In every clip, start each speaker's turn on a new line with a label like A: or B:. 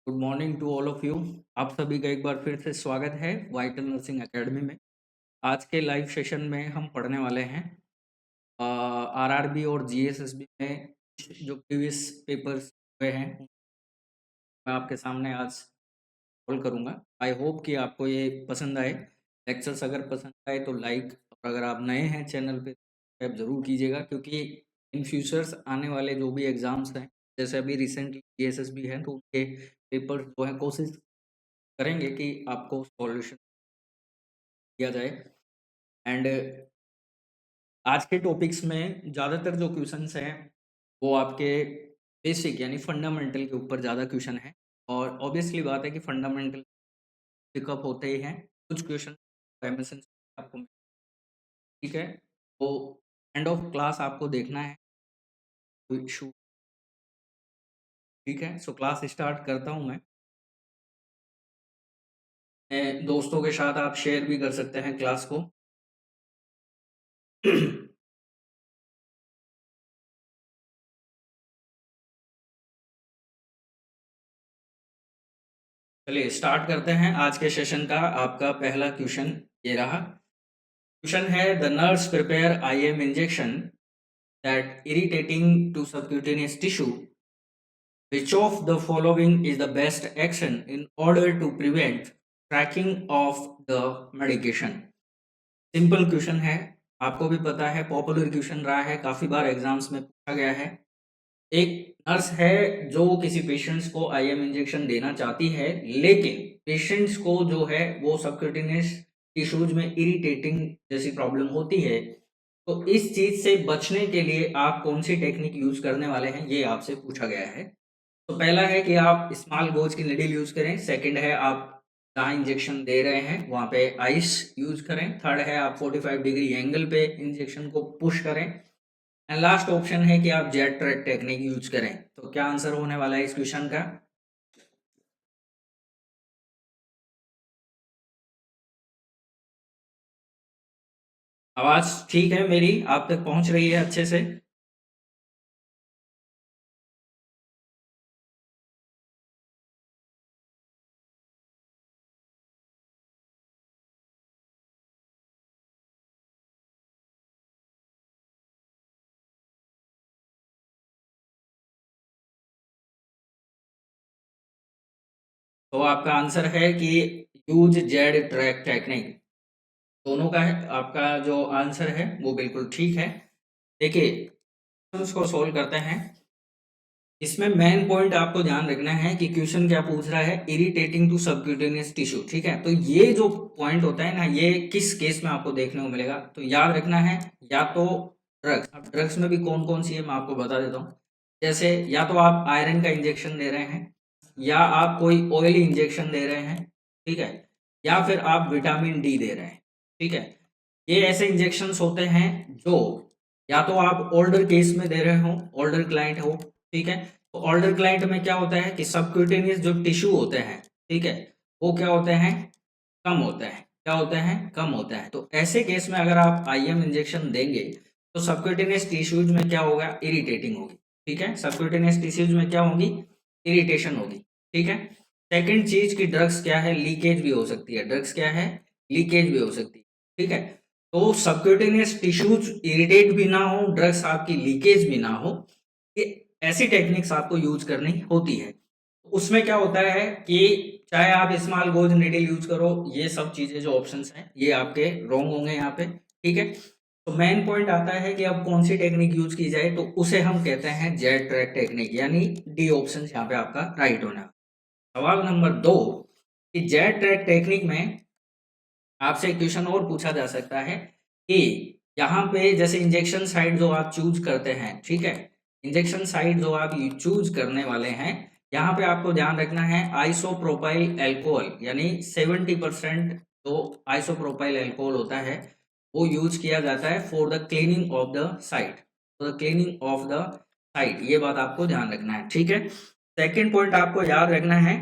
A: Good morning to all of you. आप सभी का एक बार फिर से स्वागत है वाइटल नर्सिंग एकेडमी में। आज के लाइव सेशन में हम पढ़ने वाले हैं आरआरबी और जीएसएसबी में जो प्रीवियस पेपर्स हुए हैं मैं आपके सामने आज सॉल्व करूंगा। आई होप कि आपको ये पसंद आए। लेक्चर्स अगर पसंद आए तो लाइक, और अगर आप नए हैं चैनल पे सब्सक्राइब ज़रूर कीजिएगा, क्योंकि इन फ्यूचर्स आने वाले जो भी एग्ज़ाम्स हैं, जैसे अभी रिसेंटली जीएसएसबी हैं, तो उनके पेपर जो है कोशिश करेंगे कि आपको सॉल्यूशन दिया जाए। एंड आज के टॉपिक्स में ज़्यादातर जो क्वेश्चंस हैं वो आपके बेसिक यानी फंडामेंटल के ऊपर ज़्यादा क्वेश्चन है, और ऑब्वियसली बात है कि फंडामेंटल पिकअप होते ही हैं। कुछ क्वेश्चन डायमेंशन आपको ठीक है, तो एंड ऑफ क्लास आपको देखना है, कोई इशू। ठीक है, सो क्लास स्टार्ट करता हूँ मैं। दोस्तों के साथ आप शेयर भी कर सकते हैं क्लास को। चलिए स्टार्ट करते हैं आज के सेशन का। आपका पहला क्वेश्चन ये रहा। क्वेश्चन है, the nurse prepare IM injection that irritating to subcutaneous tissue, which of the following is the best action in order to prevent cracking of the medication? Simple question है, आपको भी पता है, पॉपुलर क्वेश्चन रहा है, काफी बार exams में पूछा गया है। एक नर्स है जो किसी पेशेंट्स को IM इंजेक्शन देना चाहती है, लेकिन पेशेंट्स को जो है वो सबक्यूटेनियस टिश्यूज में इरिटेटिंग जैसी प्रॉब्लम होती है। तो इस चीज से बचने के लिए आप कौन सी टेक्निक यूज करने वाले हैं, ये आपसे पूछा गया है। तो पहला है कि आप स्मॉल गोज की निडल यूज करें। सेकंड है आप जहाँ इंजेक्शन दे रहे हैं वहां पे आइस यूज करें। थर्ड है आप 45 डिग्री एंगल पे इंजेक्शन को पुश करें। एंड लास्ट ऑप्शन है कि आप जेट ट्रैक टेक्निक यूज करें। तो क्या आंसर होने वाला है इस क्वेश्चन का? आवाज ठीक है मेरी, आप तक पहुंच रही है अच्छे से? तो आपका आंसर है कि यूज जेड ट्रैक टेक्निक। दोनों का है आपका जो आंसर है वो बिल्कुल ठीक है। देखिए उसको सोल्व करते हैं। इसमें मेन पॉइंट आपको ध्यान रखना है कि क्वेश्चन क्या पूछ रहा है, इरिटेटिंग टू सबक्यूटेनियस टिश्यू। ठीक है, तो ये जो पॉइंट होता है ना, ये किस केस में आपको देखने को मिलेगा, तो याद रखना है या तो ड्रग्स। अब ड्रग्स में भी कौन कौन सी है मैं आपको बता देता हूँ। जैसे या तो आप आयरन का इंजेक्शन दे रहे हैं, या आप कोई ऑयली इंजेक्शन दे रहे हैं, ठीक है, या फिर आप विटामिन डी दे रहे हैं। ठीक है, ये ऐसे इंजेक्शंस होते हैं जो या तो आप ओल्डर केस में दे रहे हो, ओल्डर क्लाइंट हो। ठीक है, तो ओल्डर क्लाइंट में क्या होता है कि सबक्यूटेनियस जो टिश्यू होते हैं, ठीक है, वो क्या होते हैं, कम होते हैं। क्या होते हैं, कम होता है। तो ऐसे केस में अगर आप IM इंजेक्शन देंगे तो सबक्यूटेनियस टिश्यूज में क्या होगा, इरिटेटिंग होगी। ठीक है, सबक्यूटेनियस टिश्यूज में क्या होगी, इरिटेशन होगी। ठीक है, सेकंड चीज की ड्रग्स क्या है, लीकेज भी हो सकती है। ड्रग्स क्या है, लीकेज भी हो सकती है। ठीक है, तो सबक्यूटेनियस टिश्यूज इरिटेट भी ना हो, ड्रग्स आपकी लीकेज भी ना हो, ये ऐसी टेक्निक्स आपको यूज करनी होती है। उसमें क्या होता है कि चाहे आप स्मॉल गोज निडल यूज करो, ये सब चीजें जो ऑप्शंस हैं ये आपके रॉन्ग होंगे यहाँ पे। ठीक है, तो मेन पॉइंट आता है कि अब कौन सी टेक्निक यूज की जाए, तो उसे हम कहते हैं जेड ट्रैक टेक्निक, यानी डी ऑप्शन यहाँ पे आपका राइट होना। सवाल नंबर 2 कि जेड ट्रैक टेक्निक में आपसे क्वेश्चन और पूछा जा सकता है कि यहाँ पे जैसे इंजेक्शन साइट जो आप चूज करते हैं, ठीक है, इंजेक्शन साइट जो आप चूज करने वाले हैं, यहाँ पे आपको ध्यान रखना है आइसोप्रोपाइल एल्कोहल, यानी 70% जो आइसोप्रोपाइल एल्कोहल होता है वो यूज किया जाता है for the cleaning of the site, for the cleaning of the site. ये बात आपको ध्यान रखना है। ठीक है, सेकेंड पॉइंट आपको याद रखना है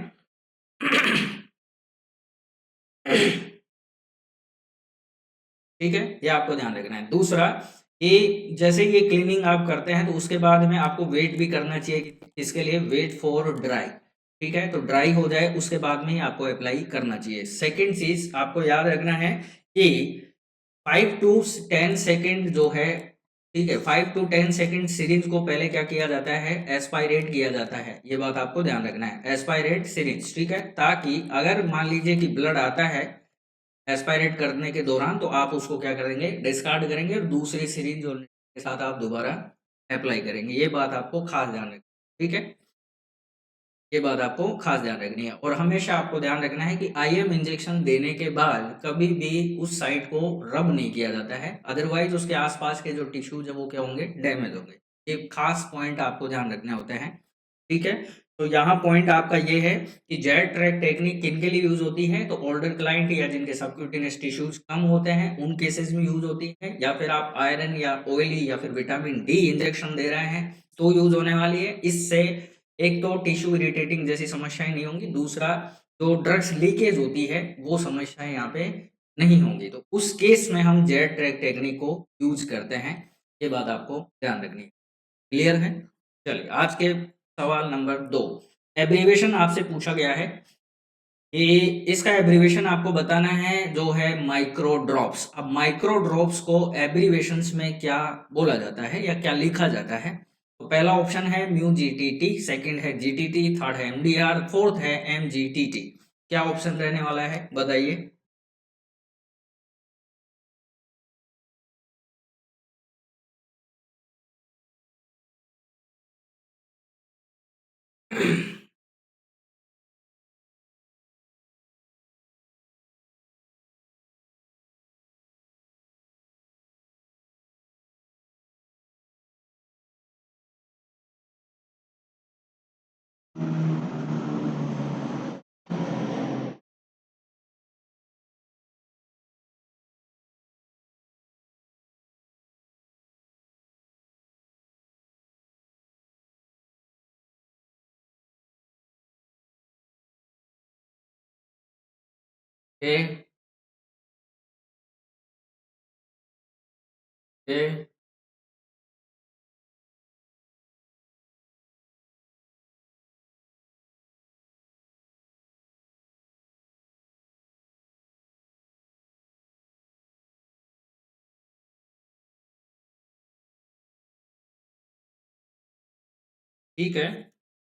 A: ठीक है, ये आपको ध्यान रखना है। दूसरा, ये जैसे ये क्लीनिंग आप करते हैं तो उसके बाद में आपको वेट भी करना चाहिए। इसके लिए वेट फॉर ड्राई। ठीक है, तो ड्राई हो जाए उसके बाद में ही आपको अप्लाई करना चाहिए। सेकंड चीज आपको याद रखना है कि 5 टू 10 सेकंड जो है, ठीक है, 5 टू 10 सेकंड सिरिंज को पहले क्या किया जाता है, एस्पायरेट किया जाता है। ये बात आपको ध्यान रखना है, एस्पायरेट सिरिंज, ठीक है, ताकि अगर मान लीजिए कि ब्लड आता है एस्पायरेट करने के दौरान, तो आप उसको क्या करेंगे, डिस्कार्ड करेंगे और दूसरी सिरिंज के साथ आप दोबारा अप्लाई करेंगे। ये बात आपको खास ध्यान रखना, ठीक है, ये बात आपको खास ध्यान रखनी है। और हमेशा आपको ध्यान रखना है कि आईएम इंजेक्शन देने के बाद कभी भी उस साइट को रब नहीं किया जाता है, अदरवाइज उसके आसपास के जो टिश्यूज है वो क्या होंगे, डैमेज होंगे। ये खास पॉइंट आपको ध्यान रखने होते हैं, ठीक है। तो यहाँ पॉइंट आपका ये है कि जेड ट्रैक टेक्निक किन के लिए यूज होती है, तो ओल्डर क्लाइंट या जिनके सबक्यूटेनियस टिश्यूज कम होते हैं उन केसेस में यूज होती है, या फिर आप आयरन या ऑयली या फिर विटामिन डी इंजेक्शन दे रहे हैं तो यूज होने वाली है। इससे एक तो टिश्यू इरिटेटिंग जैसी समस्याएं नहीं होंगी, दूसरा जो ड्रग्स लीकेज होती है वो समस्याएं यहाँ पे नहीं होंगी। तो उस केस में हम जेड ट्रैक टेक्निक को यूज करते हैं, ये बात आपको ध्यान रखनी है। क्लियर है? चलिए आज के सवाल नंबर 2, एब्रीविएशन आपसे पूछा गया है कि इसका एब्रीविएशन आपको बताना है जो है माइक्रो ड्रॉप्स। अब माइक्रो ड्रॉप्स को एब्रीविएशंस में क्या बोला जाता है या क्या लिखा जाता है, तो पहला ऑप्शन है म्यू जीटीटी, सेकंड है जीटीटी, थर्ड है एमडीआर, फोर्थ है एमजीटीटी। क्या ऑप्शन रहने वाला है बताइए? ए ए ठीक है,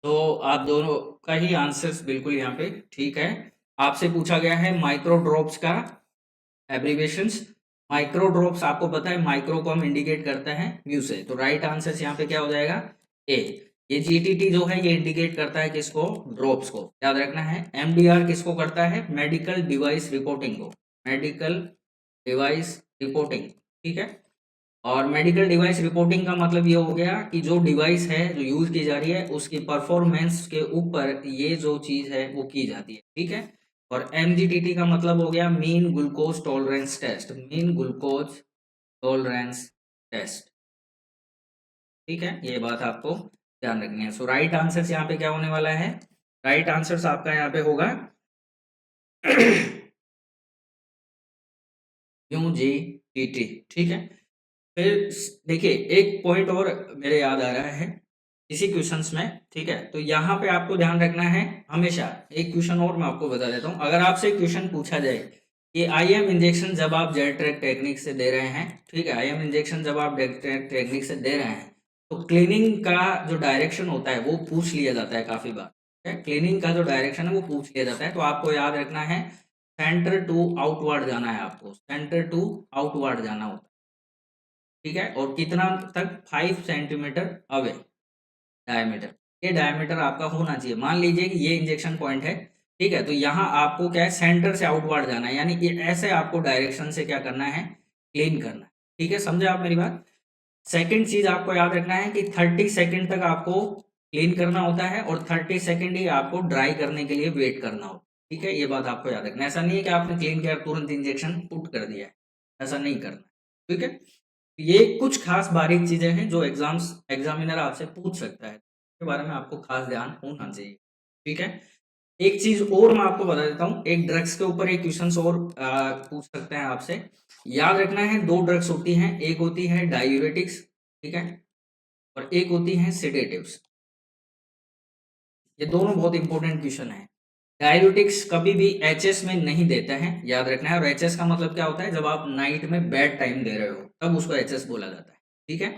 A: तो आप दोनों का ही आंसर्स बिल्कुल यहाँ पे ठीक है। आपसे पूछा गया है माइक्रो ड्रॉप्स का एब्रीविएशंस। माइक्रो ड्रॉप्स आपको पता है माइक्रो को हम इंडिकेट करते हैं म्यू से, तो राइट आंसर यहाँ पे क्या हो जाएगा, ए। ये जीटीटी जो है ये इंडिकेट करता है किसको, ड्रॉप्स को, याद रखना है। एमडीआर किसको करता है, मेडिकल डिवाइस रिपोर्टिंग को, मेडिकल डिवाइस रिपोर्टिंग, ठीक है। और मेडिकल डिवाइस रिपोर्टिंग का मतलब ये हो गया कि जो डिवाइस है जो यूज की जा रही है उसकी परफॉर्मेंस के ऊपर ये जो चीज है वो की जाती है, ठीक है। और एमजीटीटी का मतलब हो गया mean glucose tolerance test, mean glucose tolerance test, ठीक है। ये बात आपको ध्यान रखनी है। सो राइट आंसर यहाँ पे क्या होने वाला है, राइट आंसर आपका यहाँ पे होगा यूजीटीटी, ठीक है। फिर देखिए एक पॉइंट और मेरे याद आ रहा है इसी क्वेश्चंस में, ठीक है। तो यहाँ पे आपको ध्यान रखना है हमेशा, एक क्वेश्चन और मैं आपको बता देता हूँ। अगर आपसे क्वेश्चन पूछा जाए कि आईएम इंजेक्शन जब आप जेड ट्रैक टेक्निक से दे रहे हैं, ठीक है, आईएम इंजेक्शन जब आप जेड ट्रैक टेक्निक से दे रहे हैं, तो क्लीनिंग का जो डायरेक्शन होता है वो पूछ लिया जाता है काफी बार, ठीक है। क्लीनिंग का जो डायरेक्शन है वो पूछ लिया जाता है, तो आपको याद रखना है सेंटर टू आउटवर्ड जाना है, आपको सेंटर टू आउटवर्ड जाना होता है, ठीक है। और कितना तक, 5 सेंटीमीटर अवे डायमीटर, ये डायमीटर आपका होना चाहिए। मान लीजिए कि ये इंजेक्शन पॉइंट है, ठीक है, तो यहाँ आपको क्या है, सेंटर से आउटवर्ड जाना है, यानी कि ऐसे आपको डायरेक्शन से क्या करना है, क्लीन करना है, ठीक है। समझे आप मेरी बात? सेकंड चीज आपको याद रखना है कि 30 सेकंड तक आपको क्लीन करना होता है और 30 सेकंड ही आपको ड्राई करने के लिए वेट करना होता है, ठीक है। ये बात आपको याद रखना है। ऐसा नहीं है कि आपने क्लीन किया तुरंत इंजेक्शन पुट कर दिया है, ऐसा नहीं करना, ठीक है। ये कुछ खास बारीक चीजें हैं जो एग्जामिनर आपसे पूछ सकता है, इसके बारे में आपको खास ध्यान होना चाहिए, ठीक है। एक चीज और मैं आपको बता देता हूँ, एक ड्रग्स के ऊपर एक क्वेश्चन और पूछ सकते हैं आपसे। याद रखना है दो ड्रग्स होती हैं, एक होती है डायूरेटिक्स, ठीक है, और एक होती है सेडेटिव्स। ये दोनों बहुत इंपॉर्टेंट क्वेश्चन है। डाययूरेटिक्स कभी भी एचएस में नहीं देते हैं, याद रखना है। और एचएस का मतलब क्या होता है, जब आप नाइट में बेड टाइम दे रहे हो तब उसको एचएस बोला जाता है, ठीक है।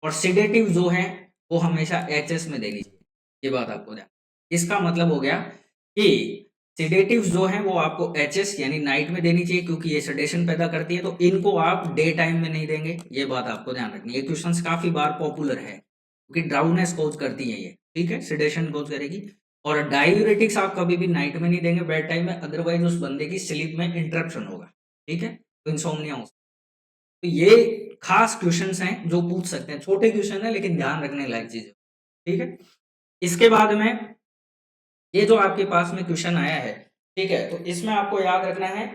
A: और सिडेटिव जो है वो हमेशा एचएस में देनी चाहिए, ये बात आपको ध्यान। इसका मतलब हो गया कि सिडेटिव्स जो है वो आपको एचएस यानी नाइट में देनी चाहिए, क्योंकि ये सेडेशन पैदा करती है, तो इनको आप डे टाइम में नहीं देंगे, ये बात आपको ध्यान रखनी है। ये क्वेश्चंस काफी बार पॉपुलर है क्योंकि ड्राउनेस कोज करती है ये, ठीक है, सेडेशन कोज करेगी। और डाययूरेटिक्स आप कभी भी नाइट में नहीं देंगे, बेड टाइम में, अदरवाइज उस बंदे की स्लीप में इंटरप्शन होगा, ठीक है, तो इंसोम्निया हो। तो ये खास क्वेश्चंस हैं जो पूछ सकते हैं, छोटे क्वेश्चन है लेकिन ध्यान रखने लायक चीज है, ठीक है। इसके बाद में ये जो आपके पास में क्वेश्चन आया है, ठीक है, तो इसमें आपको याद रखना है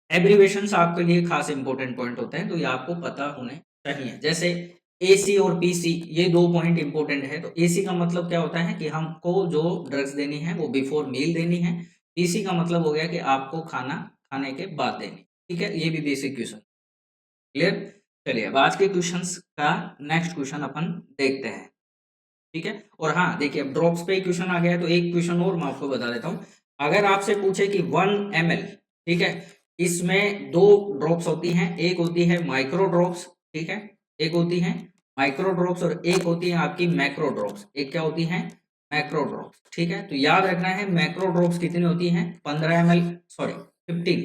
A: एब्रीवेशंस आपके लिए खास इंपॉर्टेंट पॉइंट होते हैं, तो ये आपको पता होने चाहिए। जैसे एसी और पीसी, ये दो पॉइंट इंपॉर्टेंट है। तो एसी का मतलब क्या होता है कि हमको जो ड्रग्स देनी है वो बिफोर मील देनी है। पीसी का मतलब हो गया कि आपको खाना खाने के बाद देनी, ठीक है। ये भी बेसिक क्वेश्चन, क्लियर। चलिए अब आज के क्वेश्चंस का नेक्स्ट क्वेश्चन अपन देखते हैं, ठीक है। और हाँ देखिए, अब ड्रॉप्स पे क्वेश्चन आ गया है, तो एक क्वेश्चन और मैं आपको बता देता हूँ। अगर आपसे पूछे कि 1 ml, ठीक है, इसमें दो ड्रॉप्स होती हैं, एक होती है माइक्रो ड्रॉप्स, ठीक है, एक होती है माइक्रो ड्रॉप्स और एक होती है आपकी मैक्रो ड्रॉप्स। एक क्या होती है, मैक्रो ड्रॉप्स, ठीक है। तो याद रखना है मैक्रो ड्रॉप्स कितनी होती हैं, 15 ml, सॉरी 15,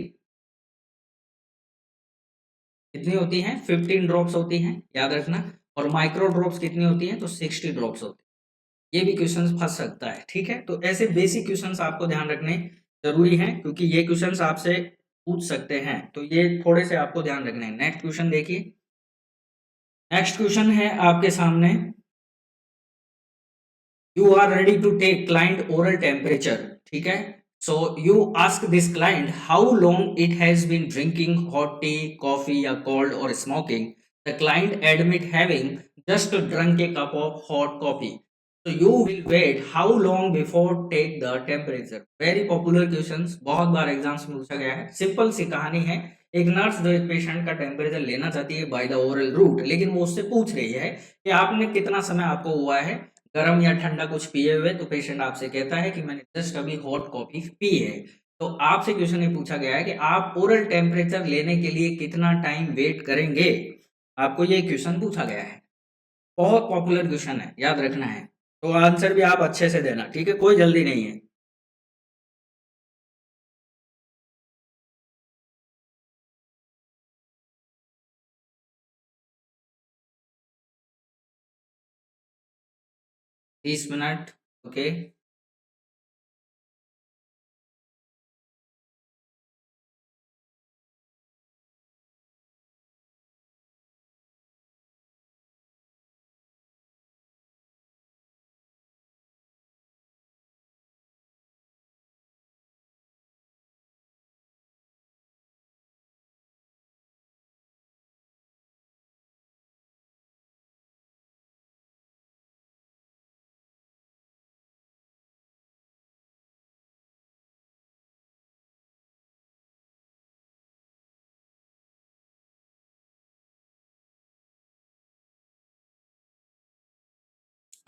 A: कितनी होती हैं, 15 ड्रॉप्स होती हैं, याद रखना। और माइक्रो ड्रॉप्स कितनी होती हैं, तो 60 ड्रॉप्स होती हैं। ये भी क्वेश्चन फंस सकता है, ठीक है। तो ऐसे बेसिक क्वेश्चंस आपको ध्यान रखने जरूरी हैं, क्योंकि ये क्वेश्चंस आपसे पूछ सकते हैं, तो ये थोड़े से आपको ध्यान रखने हैं। नेक्स्ट क्वेश्चन देखिए, नेक्स्ट क्वेश्चन है आपके सामने, you are ready to take client oral temperature, ठीक है। So you ask this client how long it has been drinking hot tea, coffee या कोल्ड और smoking. The client admit having just drunk a cup of hot coffee, so you will wait how long before take the temperature। Very popular questions, बहुत बार exams में पूछा गया है। Simple सी कहानी है, एक नर्स जो एक पेशेंट का टेम्परेचर लेना चाहती है बाय द ओरल रूट, लेकिन वो उससे पूछ रही है कि आपने कितना समय आपको हुआ है गर्म या ठंडा कुछ पिए हुए। तो पेशेंट आपसे कहता है कि मैंने जस्ट अभी हॉट कॉफी पी है। तो आपसे क्वेश्चन ये पूछा गया है कि आप ओरल टेम्परेचर लेने के लिए कितना टाइम वेट करेंगे, आपको ये क्वेश्चन पूछा गया है। बहुत पॉपुलर क्वेश्चन है, याद रखना है। तो आंसर भी आप अच्छे से देना, ठीक है, कोई जल्दी नहीं है। तीस मिनट, ओके।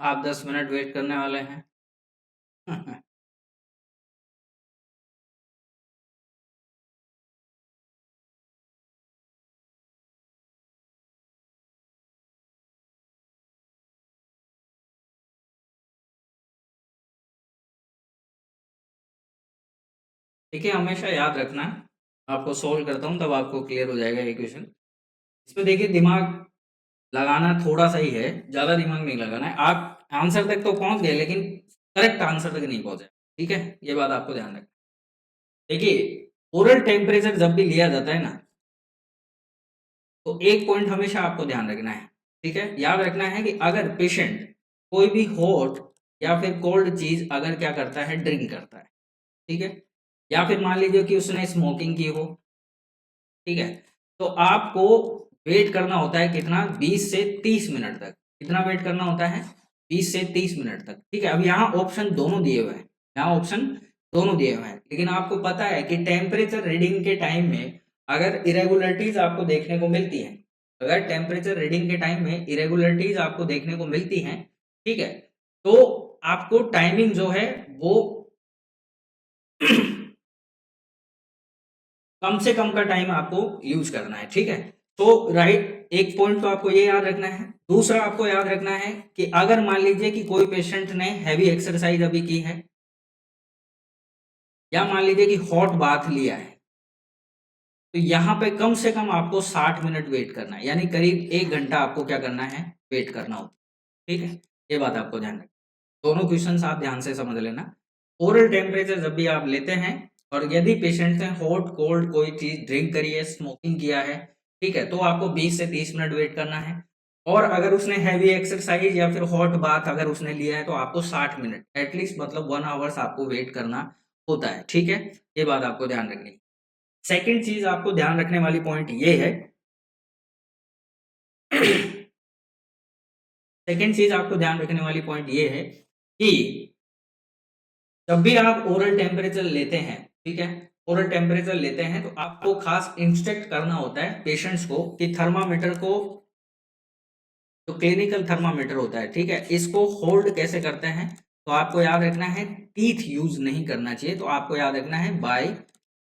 A: आप 10 मिनट वेट करने वाले हैं। देखिए हमेशा याद रखना, आपको सोल्व करता हूँ तब आपको क्लियर हो जाएगा ये क्वेश्चन। इसमें देखिए दिमाग लगाना थोड़ा सा ही है, ज्यादा दिमाग नहीं लगाना है। आप आंसर तक तो पहुंच गए लेकिन करेक्ट आंसर तक नहीं पहुंचे, ठीक है, ये बात आपको ध्यान रखना। देखिए ओरल टेम्परेचर जब भी लिया जाता है ना, तो एक पॉइंट हमेशा आपको ध्यान रखना है, ठीक है, याद रखना है कि अगर पेशेंट कोई भी हॉट या फिर कोल्ड चीज अगर क्या करता है, ड्रिंक करता है, ठीक है, या फिर मान लीजिए कि उसने स्मोकिंग की हो, ठीक है, तो आपको वेट करना होता है कितना, 20 से 30 मिनट तक। कितना वेट करना होता है, 20 से 30 मिनट तक, ठीक है। अब यहाँ ऑप्शन दोनों दिए हुए हैं, यहाँ ऑप्शन दोनों दिए हुए हैं, लेकिन आपको पता है कि टेम्परेचर रीडिंग के टाइम में अगर इरेगुलरिटीज आपको देखने को मिलती हैं, अगर टेम्परेचर रीडिंग के टाइम में इरेगुलरिटीज आपको देखने को मिलती हैं, ठीक है, तो आपको टाइमिंग जो है वो कम से कम का टाइम आपको यूज करना है, ठीक है। तो राइट, एक पॉइंट तो आपको ये याद रखना है। दूसरा आपको याद रखना है कि अगर मान लीजिए कि कोई पेशेंट ने हैवी एक्सरसाइज अभी की है, या मान लीजिए कि हॉट बाथ लिया है, तो यहाँ पे कम से कम आपको 60 मिनट वेट करना है, यानी करीब 1 घंटा आपको क्या करना है, वेट करना होता है, ठीक है। ये बात आपको ध्यान रखना। दोनों क्वेश्चंस आप ध्यान से समझ लेना। ओरल टेम्परेचर जब भी आप लेते हैं, और यदि पेशेंट ने हॉट कोल्ड कोई चीज ड्रिंक करी है, स्मोकिंग किया है, ठीक है, तो आपको 20 से 30 मिनट वेट करना है। और अगर उसने हैवी एक्सरसाइज या फिर हॉट बाथ अगर उसने लिया है, तो आपको 60 मिनट एटलीस्ट, मतलब 1 आवर्स आपको वेट करना होता है, ठीक है। ये बात आपको ध्यान रखनी है। सेकंड चीज आपको ध्यान रखने वाली पॉइंट ये है सेकंड चीज आपको ध्यान रखने वाली पॉइंट ये है कि जब भी आप ओरल टेम्परेचर लेते हैं, ठीक है, ओरल टेम्परेचर लेते हैं, तो आपको खास इंस्ट्रक्ट करना होता है पेशेंट्स को कि थर्मामीटर को, जो क्लिनिकल थर्मामीटर होता है, ठीक है, इसको होल्ड कैसे करते हैं। तो आपको याद रखना है टीथ यूज नहीं करना चाहिए, तो आपको याद रखना है बाय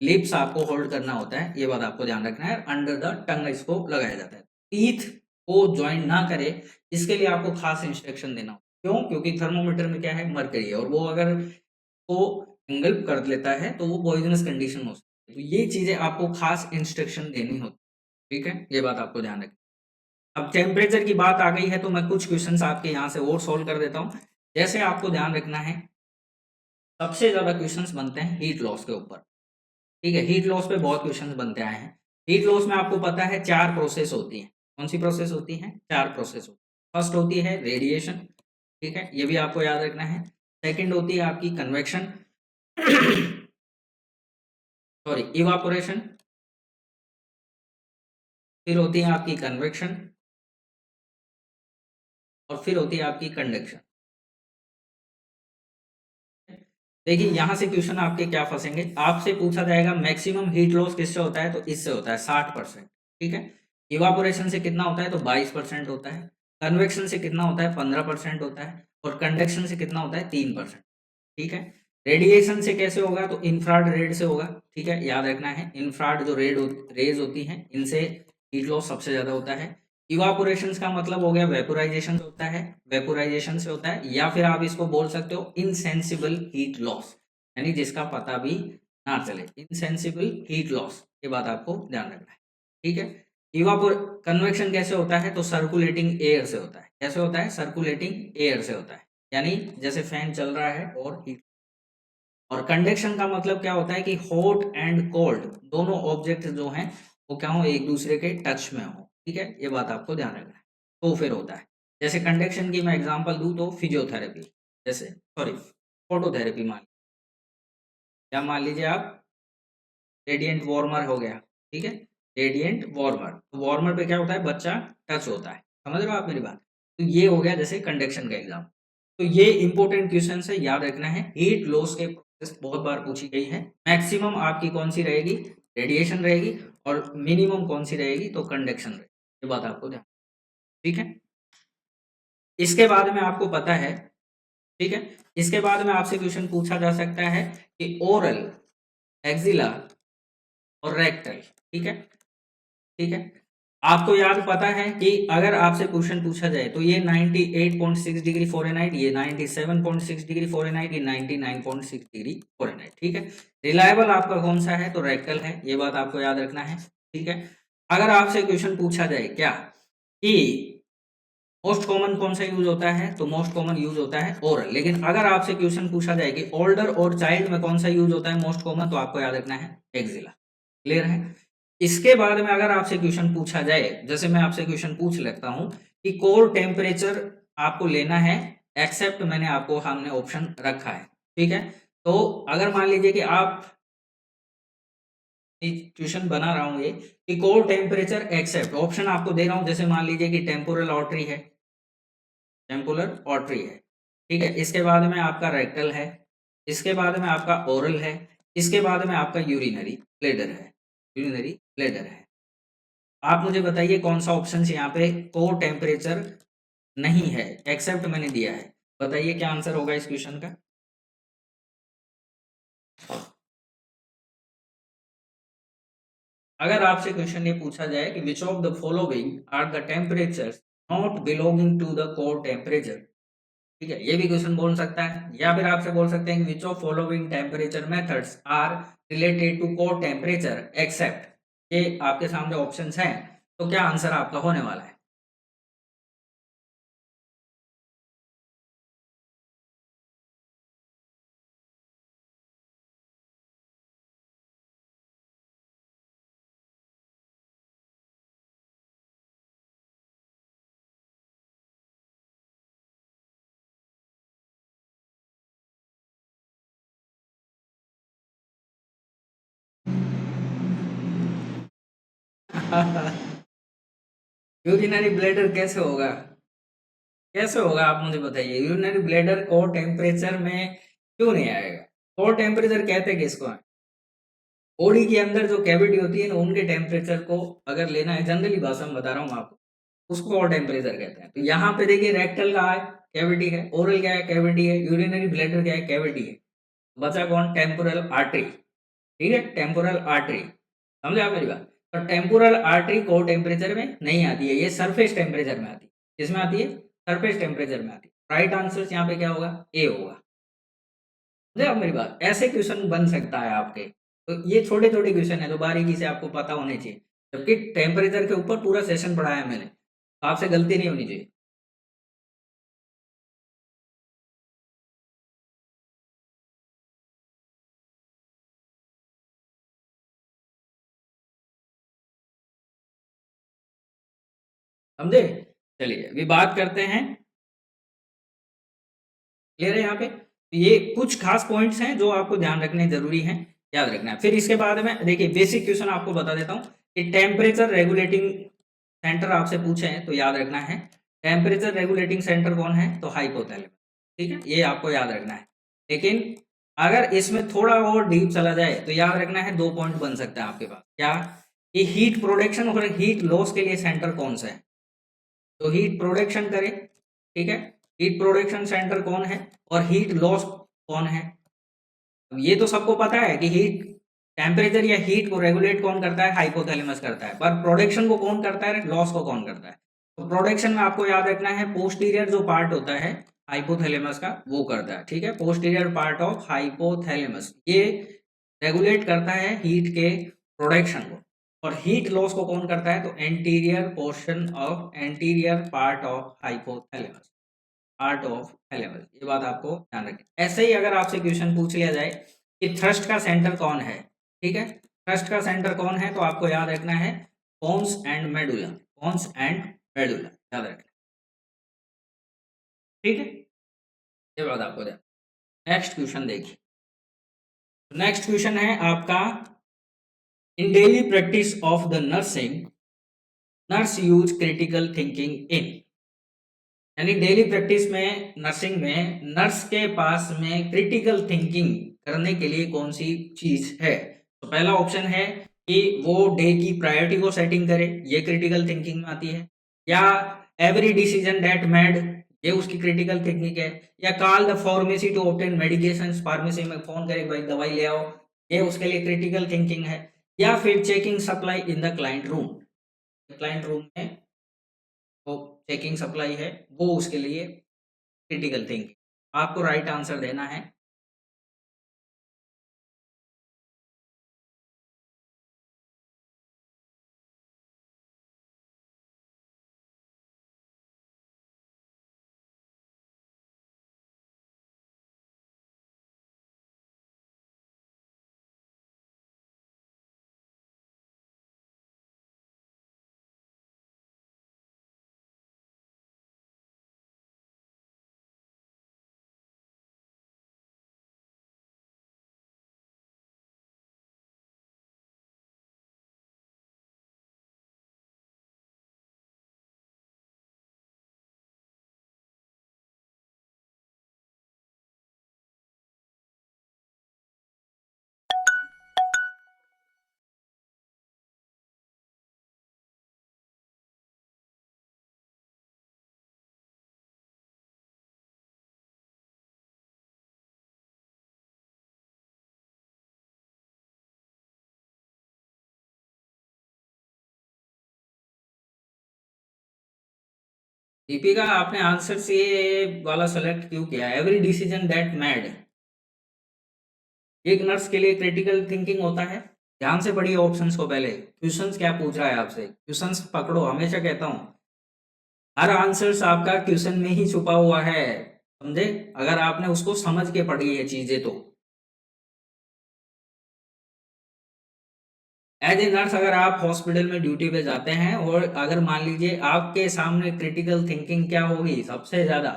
A: लिप्स आपको होल्ड करना होता है, ये बात आपको ध्यान रखना है। अंडर द टंग इसको लगाया जाता है, टीथ को ज्वाइन ना करे, इसके लिए आपको खास इंस्ट्रक्शन देना होता है। क्यों? क्योंकि थर्मोमीटर में क्या है, मरकरी है, और वो अगर को एंगल्प कर लेता है तो वो पॉइजनस कंडीशन हो सकती है। तो ये चीजें आपको खास इंस्ट्रक्शन देनी होती है, ठीक है, ये बात आपको ध्यान रखना। अब टेम्परेचर की बात आ गई है, तो मैं कुछ क्वेश्चंस आपके यहाँ से और सोल्व कर देता हूँ। जैसे आपको ध्यान रखना है, सबसे ज्यादा क्वेश्चंस बनते हैं हीट लॉस के ऊपर, ठीक है। हीट लॉस पे बहुत क्वेश्चंस बनते आए हैं। हीट लॉस में आपको पता है 4 प्रोसेस होती हैं। कौन सी प्रोसेस होती हैं? 4 प्रोसेस होती है। फर्स्ट होती है रेडिएशन, ठीक है, ये भी आपको याद रखना है। सेकंड होती है आपकी कन्वेक्शन सॉरी, इवापोरेशन। फिर होती है आपकी कन्वेक्शन, और फिर होती है आपकी कंडक्शन। देखिए यहाँ से क्वेश्चन आपके क्या फंसेंगे, आपसे पूछा जाएगा मैक्सिमम हीट लॉस किससे होता है, तो इससे होता है 60%, ठीक है। इवापोरेशन से कितना होता है, तो 22% होता है। कन्वेक्शन से कितना होता है, 15% होता है। और कंडक्शन से कितना होता है, 3%, ठीक है। रेडिएशन से कैसे होगा, तो इंफ्रारेड रेड से होगा, ठीक है, याद रखना है। इंफ्रारेड जो रेज होती हैं, इनसे हीट लॉस सबसे ज्यादा होता है। इवापोरेशन का मतलब हो गया वेपोराइजेशन से होता है, वेपोराइजेशन से होता है, या फिर आप इसको बोल सकते हो इनसेंसिबल हीट लॉस, यानी जिसका पता भी ना चले, इनसेंसिबल हीट लॉस। ये बात आपको ध्यान रखना है, ठीक है। इवापोर कन्वेक्शन कैसे होता है, तो सर्कुलेटिंग एयर से होता है। कैसे होता है? सर्कुलेटिंग एयर से होता है, यानी जैसे फैन चल रहा है और हीट। और कंडक्शन का मतलब क्या होता है कि हॉट एंड कोल्ड दोनों ऑब्जेक्ट जो हैं वो क्या हो, एक दूसरे के टच में हो, ठीक है, ये बात आपको ध्यान रखना है। तो फिर होता है, जैसे कंडक्शन की मैं एग्जांपल दूं तो फिजियोथेरेपी, जैसे सॉरी फोटोथेरेपी मान, या मान लीजिए आप रेडिएंट वार्मर हो गया, ठीक है, रेडिएंट वार्मर। तो वार्मर पे क्या होता है, बच्चा टच होता है, समझ रहे हो आप मेरी बात। तो ये हो गया जैसे कंडक्शन का एग्जाम। तो ये इंपॉर्टेंट क्वेश्चन है, याद रखना है। हीट लॉस के प्रोसेस बहुत बार पूछी गई है। मैक्सिमम आपकी कौन सी रहेगी, रेडिएशन रहेगी, और मिनिमम कौन सी रहेगी, तो कंडक्शन रहेगी। ये बात आपको ध्यान, ठीक है। इसके बाद में आपको पता है, ठीक है, इसके बाद में आपसे क्वेश्चन पूछा जा सकता है कि ओरल, एक्सिला और रेक्टल, ठीक है, ठीक है। आपको याद पता है कि अगर आपसे क्वेश्चन पूछा जाए तो ये 98.6 डिग्री फ़ारेनहाइट, ये 97.6 डिग्री फ़ारेनहाइट, ये 99.6 डिग्री फ़ारेनहाइट, ठीक है। रिलायबल आपका कौन सा है, तो रेक्टल है, ये बात आपको याद रखना है, ठीक है। अगर आपसे क्वेश्चन पूछा जाए क्या कि मोस्ट कॉमन कौन सा यूज होता है, तो मोस्ट कॉमन यूज होता है ओरल। लेकिन अगर आपसे क्वेश्चन पूछा जाए कि ओल्डर और चाइल्ड में कौन सा यूज होता है मोस्ट कॉमन, तो आपको याद रखना है एक्सिला। क्लियर है? इसके बाद में अगर आपसे क्वेश्चन पूछा जाए, जैसे मैं आपसे क्वेश्चन पूछ लेता हूं कि कोर टेम्परेचर आपको लेना है, एक्सेप्ट मैंने आपको सामने ऑप्शन रखा है, ठीक है। तो अगर मान लीजिए कि आप ट्यूशन बना रहा हूं ये कि कोर टेम्परेचर एक्सेप्ट, ऑप्शन आपको दे रहा हूं, जैसे मान लीजिए कि टेम्पोरल आर्टरी है, टेम्पोरल आर्टरी है, ठीक है, इसके बाद में आपका रेक्टल है, इसके बाद में आपका ओरल है, इसके बाद में आपका यूरिनरी ब्लैडर है, यूरिनरी ब्लैडर है। आप मुझे बताइए कौन सा ऑप्शन यहाँ पे कोर टेम्परेचर नहीं है, एक्सेप्ट मैंने दिया है, बताइए क्या आंसर होगा इस क्वेश्चन का। अगर आपसे क्वेश्चन ये पूछा जाए कि which of the following are the temperatures not belonging to the core temperature, ठीक है, ये भी क्वेश्चन बोल सकता है, या फिर आपसे बोल सकते हैं कि which of following temperature methods are related to core temperature except, ये आपके सामने ऑप्शंस हैं, तो क्या आंसर आपका होने वाला है। यूरिनरी ब्लैडर कैसे होगा, कैसे होगा आप मुझे बताइए, यूरिनरी ब्लैडर कोर टेम्परेचर में क्यों नहीं आएगा। कोर टेम्परेचर कहते हैं किसको है, बॉडी के अंदर जो कैविटी होती है ना उनके टेम्परेचर को अगर लेना है, जनरली भाषा में बता रहा हूँ आपको, उसको कोर टेम्परेचर कहते हैं। तो यहाँ पे देखिए रेक्टल का है कैविटी है, ओरल क्या है कैविटी है, यूरिनरी ब्लैडर क्या है कैविटी है, बचा कौन, टेम्पोरल आर्टरी, ठीक है, टेम्पोरल आर्टरी, समझे आप मेरी बात। तो टेम्पोरल आर्टरी कोर टेम्परेचर में नहीं आती है, ये सरफेस टेम्परेचर में आती है, किसमें आती है, सरफेस टेम्परेचर में आती है। राइट आंसर यहाँ पे क्या होगा, ए होगा। समझे आप मेरी बात, ऐसे क्वेश्चन बन सकता है आपके, तो ये छोटे छोटे क्वेश्चन है तो बारीकी से आपको पता होने चाहिए, जबकि टेम्परेचर के ऊपर पूरा सेशन पढ़ाया मैंने, तो आपसे गलती नहीं होनी चाहिए। समझे, चलिए अभी बात करते हैं, क्लियर है यहाँ पे, ये कुछ खास पॉइंट्स हैं जो आपको ध्यान रखने जरूरी हैं, याद रखना है। फिर इसके बाद में देखिए बेसिक क्वेश्चन आपको बता देता हूँ कि टेम्परेचर रेगुलेटिंग सेंटर आपसे पूछे हैं तो याद रखना है, टेम्परेचर रेगुलेटिंग सेंटर कौन है, तो हाइपोथैलेमस, ठीक है, ये आपको याद रखना है। लेकिन अगर इसमें थोड़ा और डीप चला जाए तो याद रखना है, दो पॉइंट बन सकता है आपके पास, क्या, ये हीट प्रोडक्शन और हीट लॉस के लिए सेंटर कौन सा है, तो हीट प्रोडक्शन करे, ठीक है, हीट प्रोडक्शन सेंटर कौन है और हीट लॉस कौन है। अब ये तो सबको पता है कि हीट टेम्परेचर या हीट को रेगुलेट कौन करता है, हाइपोथैलेमस करता है, पर प्रोडक्शन को कौन करता है, लॉस को कौन करता है। तो प्रोडक्शन में आपको याद रखना है पोस्टीरियर जो पार्ट होता है हाइपोथैलेमस का वो करता है, ठीक है, पोस्टीरियर पार्ट ऑफ हाइपोथैलेमस ये रेगुलेट करता है हीट के प्रोडक्शन को, और हीट लॉस को कौन करता है, तो anterior portion of anterior part of hypothalamus, part of thalamus, ये बात आपको ध्यान रखनी। ऐसे ही अगर आपसे क्वेश्चन पूछ लिया जाए कि थ्रस्ट का सेंटर कौन है, ठीक है, थ्रस्ट का सेंटर कौन है, तो आपको याद रखना है pons and medulla, pons and medulla याद रखना, ठीक है, ये बात आपको ध्यान। नेक्स्ट क्वेश्चन देखिए, नेक्स्ट क्वेश्चन है आपका, in daily practice of the nursing nurse use critical thinking in, यानी डेली प्रैक्टिस में नर्सिंग में नर्स के पास में क्रिटिकल थिंकिंग करने के लिए कौन सी चीज है। तो पहला ऑप्शन है कि वो डे की प्रायोरिटी को सेटिंग करे, ये क्रिटिकल थिंकिंग में आती है, या एवरी डिसीजन दैट मेड, ये उसकी क्रिटिकल थिंकिंग है, या call the pharmacy to obtain medication, pharmacy में फोन करे भाई दवाई ले आओ, ये उसके लिए क्रिटिकल थिंकिंग है, या फिर checking supply in the client room, client room में वो चेकिंग सप्लाई है, वो उसके लिए क्रिटिकल थिंकिंग। आपको राइट आंसर देना है। दीपिका, आपने आंसर से वाला सेलेक्ट क्यों किया? Every decision that mad. एक नर्स के लिए क्रिटिकल थिंकिंग होता है। ध्यान से पढ़िए ऑप्शंस को पहले। क्वेश्चंस क्या पूछ रहा है आपसे, क्वेश्चंस पकड़ो, हमेशा कहता हूँ हर आंसर्स आपका क्वेश्चन में ही छुपा हुआ है, समझे? अगर आपने उसको समझ के पढ़ी है चीजें तो। एज ए नर्स अगर आप हॉस्पिटल में ड्यूटी पे जाते हैं और अगर मान लीजिए आपके सामने क्रिटिकल थिंकिंग क्या होगी सबसे ज्यादा?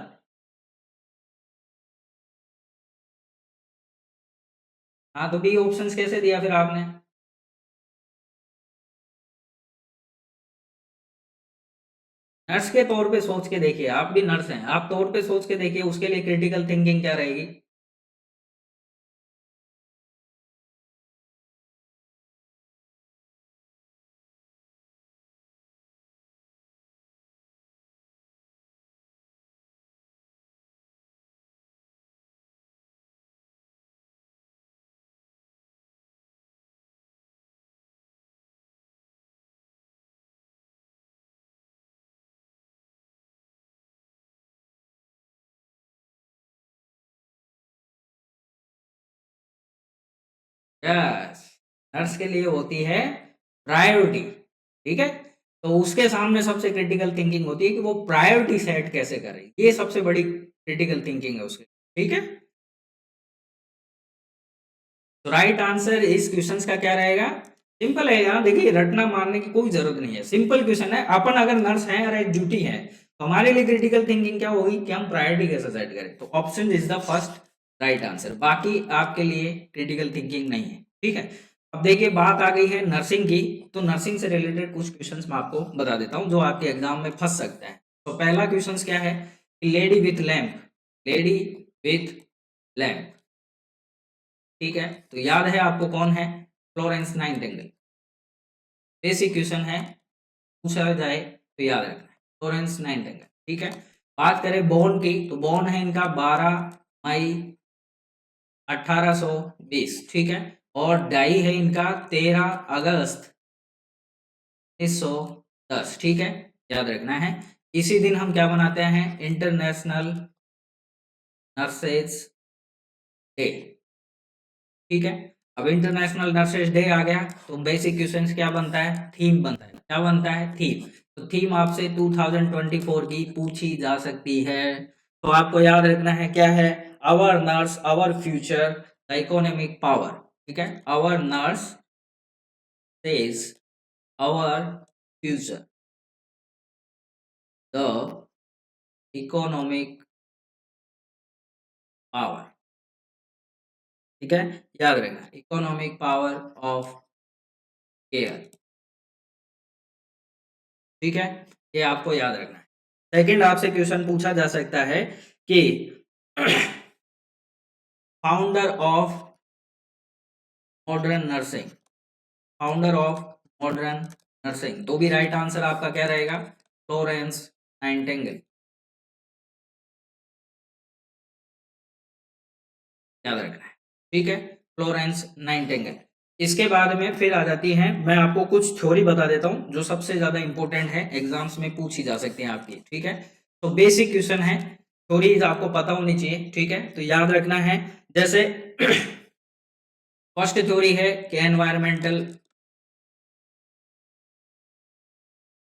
A: हाँ, तो बी ऑप्शंस कैसे दिया फिर आपने? नर्स के तौर पे सोच के देखिए, आप भी नर्स हैं, आप तौर पे सोच के देखिए उसके लिए क्रिटिकल थिंकिंग क्या रहेगी। यस, नर्स के लिए होती है प्रायोरिटी। ठीक है, तो उसके सामने सबसे क्रिटिकल थिंकिंग होती है कि वो प्रायोरिटी सेट कैसे करे, ये सबसे बड़ी क्रिटिकल थिंकिंग है उसके। ठीक है, तो राइट आंसर इस क्वेश्चन का क्या रहेगा? सिंपल है यार, देखिए रटना मारने की कोई जरूरत नहीं है, सिंपल क्वेश्चन है। अपन अगर नर्स हैं और एक ड्यूटी है तो हमारे लिए क्रिटिकल थिंकिंग क्या होगी कि हम प्रायोरिटी कैसे सेट करें, तो option is the first right answer. बाकी आपके लिए क्रिटिकल थिंकिंग नहीं है। ठीक है, अब देखिए बात आ गई है नर्सिंग की, तो नर्सिंग से रिलेटेड कुछ क्वेश्चंस मैं आपको बता देता हूं जो आपके एग्जाम में फंस सकता है। तो पहला क्वेश्चन क्या है? Lady with lamp, lady with lamp. ठीक है, तो याद है आपको कौन है? Florence Nightingale. बेसिक क्वेश्चन है, पूछा जाए तो याद रखना है, फ्लोरेंस नाइटिंगेल। ठीक है, बात करें बोर्न की, तो बोर्न है इनका 12 मई 1820। ठीक है, और डाई है इनका 13 अगस्त 1910। ठीक है, याद रखना है। इसी दिन हम क्या बनाते हैं? International nurses day. ठीक है, अब इंटरनेशनल नर्सेज डे आ गया तो बेसिक क्वेश्चन क्या बनता है? थीम बनता है। क्या बनता है? थीम। तो थीम आपसे 2024 की पूछी जा सकती है, तो आपको याद रखना है क्या है? Our nurse our future the economic power. ठीक है, our nurse is our future the economic power. ठीक है, याद रखना, इकोनॉमिक पावर ऑफ केयर। ठीक है, ये आपको याद रखना है। सेकंड आपसे क्वेश्चन पूछा जा सकता है कि founder of modern nursing, founder of modern nursing, तो भी राइट आंसर आपका क्या रहेगा? Florence Nightingale. याद रखना है। ठीक है, फ्लोरेंस नाइटिंगेल। इसके बाद में फिर आ जाती है, मैं आपको कुछ थ्योरी बता देता हूं जो सबसे ज्यादा इंपॉर्टेंट है, एग्जाम्स में पूछी जा सकती है आपकी। ठीक है, तो बेसिक क्वेश्चन है, थ्योरीज आपको पता होनी चाहिए। ठीक है, तो याद रखना है। जैसे फर्स्ट थ्योरी है कि एनवायरमेंटल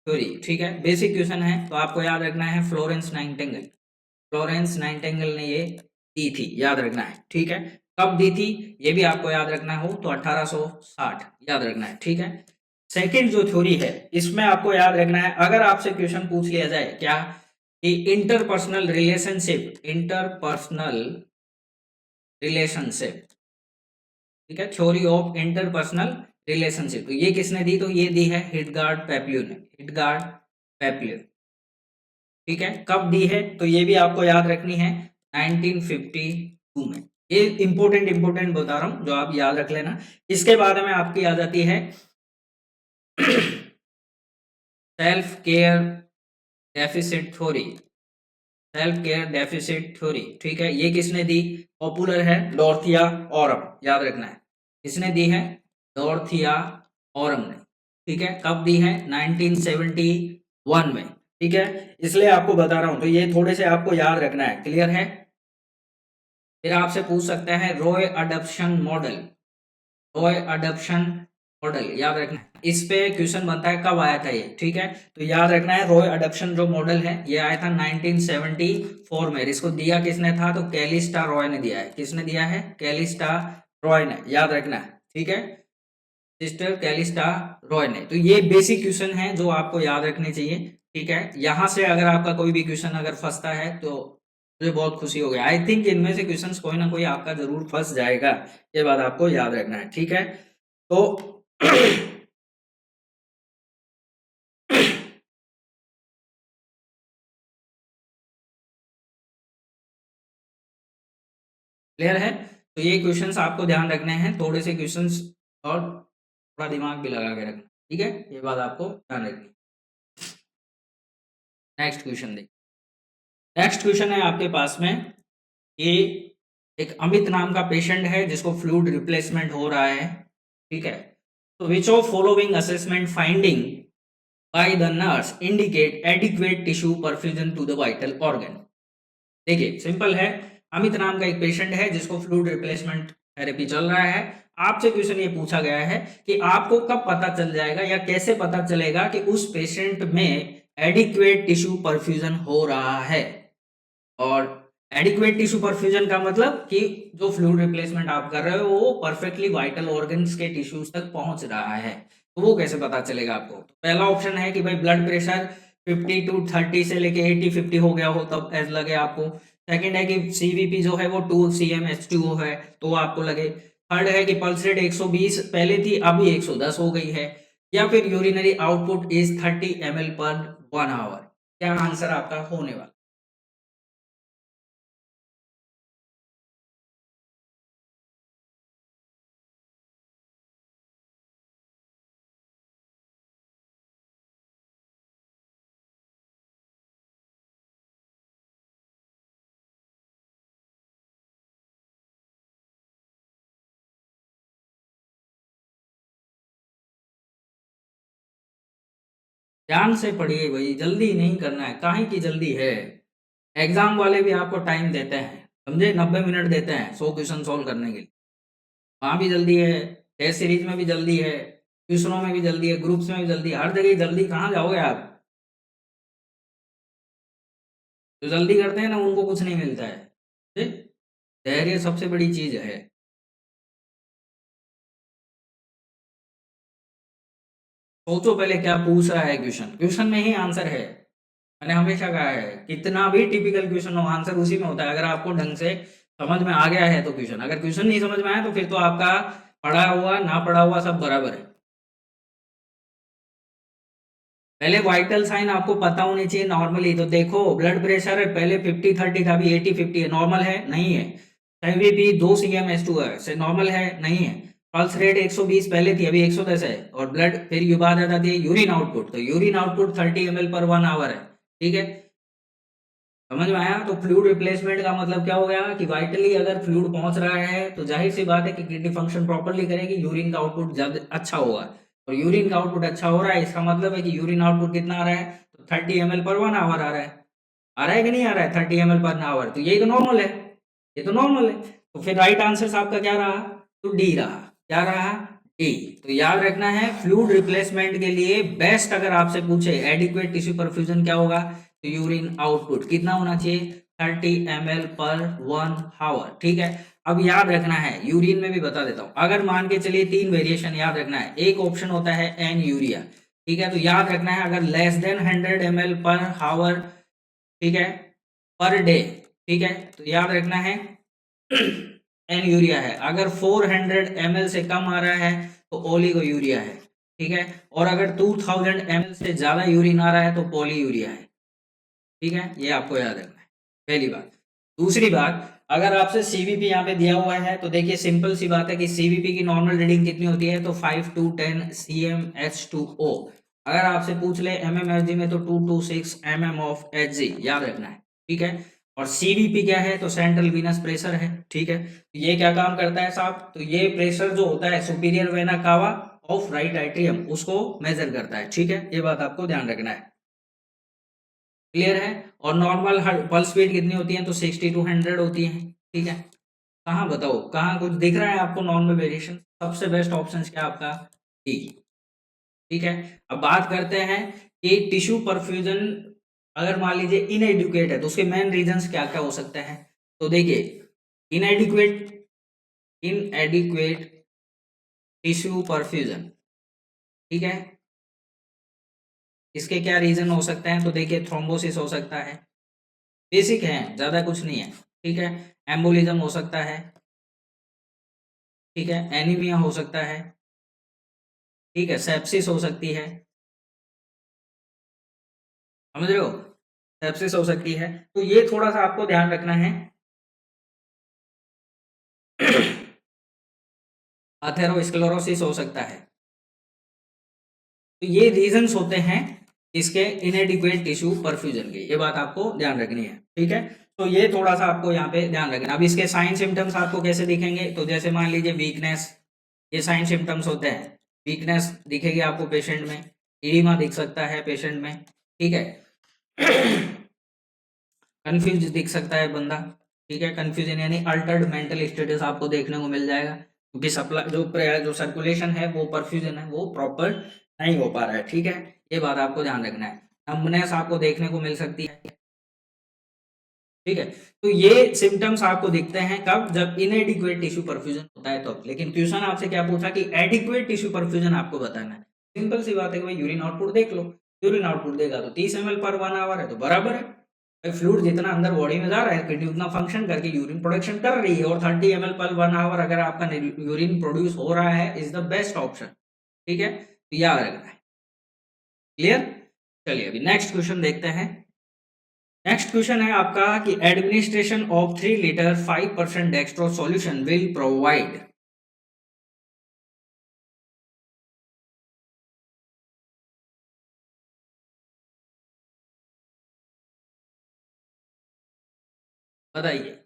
A: थ्योरी। ठीक है, बेसिक क्वेश्चन है तो आपको याद रखना है फ्लोरेंस नाइटिंगेल। फ्लोरेंस नाइटिंगेल ने ये दी थी, याद रखना है। ठीक है, कब दी थी ये भी आपको याद रखना हो तो 1860, याद रखना है। ठीक है, सेकंड जो थ्योरी है इसमें आपको याद रखना है, अगर आपसे क्वेश्चन पूछ लिया जाए क्या कि इंटरपर्सनल रिलेशनशिप, इंटरपर्सनल रिलेशनशिप। ठीक है, थ्योरी ऑफ इंटरपर्सनल रिलेशनशिप, तो ये किसने दी? तो ये दी है हिटगार्ड पेपल्यू ने, हिटगार्ड पेपल्यू। ठीक है, कब दी है? तो ये भी आपको याद रखनी है 1952 में। ये इंपॉर्टेंट इंपॉर्टेंट बता रहा हूं जो आप याद रख लेना। इसके बाद में आपकी आ जाती है self care deficit theory, self care deficit theory. ठीक है, ये किसने दी? पॉपुलर है डॉर्थिया ऑरम, याद रखना है। किसने दी है? डॉर्थिया ऑरम ने। ठीक है, कब दी है? 1971 में। ठीक है, इसलिए आपको बता रहा हूं, तो ये थोड़े से आपको याद रखना है। क्लियर है? फिर आपसे पूछ सकते हैं Roy adoption model. Roy adoption model याद रखना है, इस पे क्वेश्चन बनता है कब आया था ये। ठीक है, तो याद रखना है रॉय अडॉप्शन जो मॉडल है ये आया था 1974 में। इसको दिया किसने था? तो कैलिस्टा रॉय ने दिया है। किसने दिया है? कैलिस्टा रॉय ने, याद रखना है। ठीक है, सिस्टर कैलिस्टा रॉय ने। तो ये बेसिक क्वेश्चन है जो आपको याद रखने चाहिए। ठीक है, यहां से अगर आपका कोई भी क्वेश्चन अगर फंसता है तो मुझे बहुत खुशी हो गया। आई थिंक इनमें से क्वेश्चंस कोई ना कोई आपका जरूर फंस जाएगा, ये बात आपको याद रखना है। ठीक है, तो क्लियर है? तो ये क्वेश्चंस आपको ध्यान रखने हैं, थोड़े से क्वेश्चंस, और थोड़ा दिमाग भी लगा के रखना। ठीक है, ये बात आपको ध्यान रखनी। नेक्स्ट क्वेश्चन देखिए। नेक्स्ट क्वेश्चन है आपके पास में कि एक अमित नाम का पेशेंट है जिसको फ्लूइड रिप्लेसमेंट हो रहा है। ठीक है, तो which of following assessment finding by the nurse indicate adequate tissue perfusion to the vital organ. देखिए सिंपल है, अमित नाम का एक पेशेंट है जिसको फ्लूइड रिप्लेसमेंट थेरेपी चल रहा है। आपसे क्वेश्चन ये पूछा गया है कि आपको कब पता चल जाएगा या कैसे पता चलेगा कि उस पेशेंट में एडिक्वेट टिश्यू परफ्यूजन हो रहा है। और एडिक्वेट टिश्यू परफ्यूजन का मतलब कि जो फ्लूइड रिप्लेसमेंट आप कर रहे हो वो परफेक्टली वाइटल ऑर्गन्स के टिश्यूज तक पहुंच रहा है। तो वो कैसे पता चलेगा आपको? तो पहला ऑप्शन है कि भाई ब्लड प्रेशर 50 टू 30 से लेके 80-50 हो गया हो तब ऐसा लगे आपको। सेकंड है कि सीवीपी जो है वो 2 cm/H2O है तो आपको लगे। थर्ड है कि पल्स रेट 120 पहले थी अभी 110 हो गई है। या फिर urinary output is 30 ml/1 hour। क्या आंसर आपका होने वाला? ध्यान से पढ़िए भाई, जल्दी नहीं करना है, काहे की जल्दी है? एग्जाम वाले भी आपको टाइम देते हैं, समझे? 90 मिनट देते हैं 100 क्वेश्चन सोल्व करने के लिए। वहां भी जल्दी है, टेस्ट सीरीज में भी जल्दी है, ट्यूशनों में भी जल्दी है, ग्रुप्स में भी जल्दी है, हर जगह जल्दी। कहाँ जाओगे आप? जो जल्दी करते हैं ना उनको कुछ नहीं मिलता है। समझे? धैर्य सबसे बड़ी चीज है। सोचो पहले क्या पूछ रहा है क्वेश्चन, क्वेश्चन में ही आंसर है। मैंने हमेशा कहा है कितना भी टिपिकल क्वेश्चन हो आंसर उसी में होता है, अगर आपको ढंग से समझ में आ गया है तो क्वेश्चन। अगर क्वेश्चन नहीं समझ में आया तो फिर तो आपका पढ़ा हुआ ना पढ़ा हुआ सब बराबर है। पहले वाइटल साइन आपको पता होनी चाहिए नॉर्मली। तो देखो ब्लड प्रेशर पहले 50-30 था, अभी 80-50 है। नॉर्मल है? नहीं है। एवीपी 2 cm/H2 है, से नॉर्मल है? नहीं है। पल्स रेट 120 पहले थी अभी 110 है। और ब्लड, फिर ये बात आ जाती है यूरिन आउटपुट, तो यूरिन आउटपुट 30 ml/1 hour है। ठीक है, समझ में आया? तो फ्लूइड रिप्लेसमेंट का मतलब क्या हो गया कि वाइटली अगर फ्लूइड पहुंच रहा है तो जाहिर सी बात है कि किडनी फंक्शन प्रॉपर्ली करेगी, यूरिन का आउटपुट ज्यादा अच्छा होगा। और यूरिन का आउटपुट अच्छा हो रहा है इसका मतलब है कि यूरिन आउटपुट कितना आ रहा है? तो 30 ml/1 hour आ रहा है। आ रहा है कि नहीं आ रहा है? 30 ml/hour, तो यही तो नॉर्मल है। ये तो नॉर्मल है। तो फिर राइट आंसर आपका क्या रहा? तो डी रहा। क्या रहा? डी। तो याद रखना है फ्लूइड रिप्लेसमेंट के लिए बेस्ट अगर आपसे पूछे एडिक्वेट टिश्यू परफ्यूजन क्या होगा, तो यूरिन आउटपुट कितना होना चाहिए? 30 ml/1 hour। ठीक है, अब याद रखना है यूरिन में भी बता देता हूं। अगर मान के चलिए 3 वेरिएशन याद रखना है। एक ऑप्शन होता है एन यूरिया। ठीक है, तो याद रखना है अगर लेस देन 100 ml/hour, ठीक है, पर डे, ठीक है, तो याद रखना है एन यूरिया है। अगर 400 ml से कम आ रहा है तो ओलिगो यूरिया है। ठीक है, और अगर 2000 ml से ज्यादा यूरिन आ रहा है तो पॉली यूरिया है। ठीक है, ये आपको याद रखना है, पहली बात। दूसरी बात, अगर आपसे सीवीपी यहाँ पे दिया हुआ है तो देखिए सिंपल सी बात है कि सीवीपी की नॉर्मल रीडिंग कितनी होती है? तो 5 to 10 cm/H2O। अगर आपसे पूछ ले mmHg में तो 2 to 6 mm of Hg, याद रखना है। ठीक है, और सीवीपी क्या है? तो सेंट्रल वीनस प्रेशर है। ठीक है, तो ये क्या काम करता है साहब? तो ये प्रेशर जो होता है superior vena cava of right atrium उसको मेजर करता है। ठीक है, ये बात आपको ध्यान रखना है। क्लियर है। और नॉर्मल पल्स स्पीड कितनी होती है, तो 60 to 100 होती है, ठीक है। कहाँ बताओ, कहाँ कुछ दिख रहा है आपको नॉर्मल वेरिएशन? सबसे बेस्ट ऑप्शन क्या है आपका? डी, ठीक है। अब बात करते हैं कि टिश्यू परफ्यूजन अगर मान लीजिए इनएडुकेट है तो उसके मेन रीजंस क्या क्या हो सकते हैं? तो देखिए, इनएडुकेट इनएडिक्वेट टिश्यू परफ्यूजन, ठीक है, इसके क्या रीजन हो सकते हैं? तो देखिए, थ्रोम्बोसिस हो सकता है, बेसिक है, ज्यादा कुछ नहीं है, ठीक है। एम्बोलिज्म हो सकता है, ठीक है। एनीमिया हो सकता है, ठीक है। सेप्सिस हो सकती है, समझ रहे हो? सेप्सिस हो सकती है, तो ये थोड़ा सा आपको ध्यान रखना है। अथेरोस्क्लेरोसिस हो सकता है। तो ये रीजंस होते हैं इसके इनएडिक्वेट टिश्यू परफ्यूजन के, ये बात आपको ध्यान रखनी है, ठीक है। तो ये थोड़ा सा आपको यहाँ पे ध्यान रखना। अब इसके साइन सिम्टम्स आपको कैसे दिखेंगे? तो जैसे मान लीजिए वीकनेस, ये साइन सिम्टम्स होते हैं। वीकनेस दिखेगी आपको पेशेंट में, इडिमा दिख सकता है पेशेंट में, ठीक है। कंफ्यूज दिख सकता है बंदा, ठीक है। कंफ्यूजन यानी अल्टर्ड मेंटल स्टेटस आपको देखने को मिल जाएगा, क्योंकि सप्लाई जो सर्कुलेशन है, वो परफ्यूजन है, वो प्रॉपर नहीं हो पा रहा है, ठीक है। ये बात आपको ध्यान रखना है। नंबनेस आपको देखने को मिल सकती है, ठीक है। तो ये सिम्टम्स आपको दिखते हैं कब? जब इनएडिक्वेट टिश्यू परफ्यूजन होता है तो। लेकिन क्वेश्चन आपसे क्या पूछा कि एडिक्वेट टिश्यू परफ्यूजन आपको बताना है। सिंपल सी बात है कि भाई यूरिन आउटपुट देख लो, यूरिन आउटपुट देगा तो 30 ml/1 hour है, तो बराबर है भाई। फ्लूइड जितना अंदर बॉडी में जा रहा है, किडनी उतना फंक्शन करके यूरिन प्रोडक्शन कर रही है, और 30 ml/1 hour अगर आपका यूरिन प्रोड्यूस हो रहा है, इज द बेस्ट ऑप्शन, ठीक है। तो याद रखना है, क्लियर। चलिए अभी नेक्स्ट क्वेश्चन देखते हैं। नेक्स्ट क्वेश्चन है आपका कि administration of 3 litre 5% dextrose solution will provide. बताइए।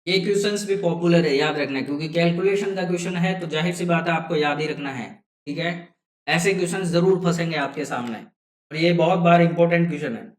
A: ये क्वेश्चंस भी पॉपुलर है, याद रखना है, क्योंकि कैलकुलेशन का क्वेश्चन है, तो जाहिर सी बात है आपको याद ही रखना है, ठीक है। ऐसे क्वेश्चंस जरूर फंसेंगे आपके सामने, और ये बहुत बार इंपॉर्टेंट क्वेश्चन है।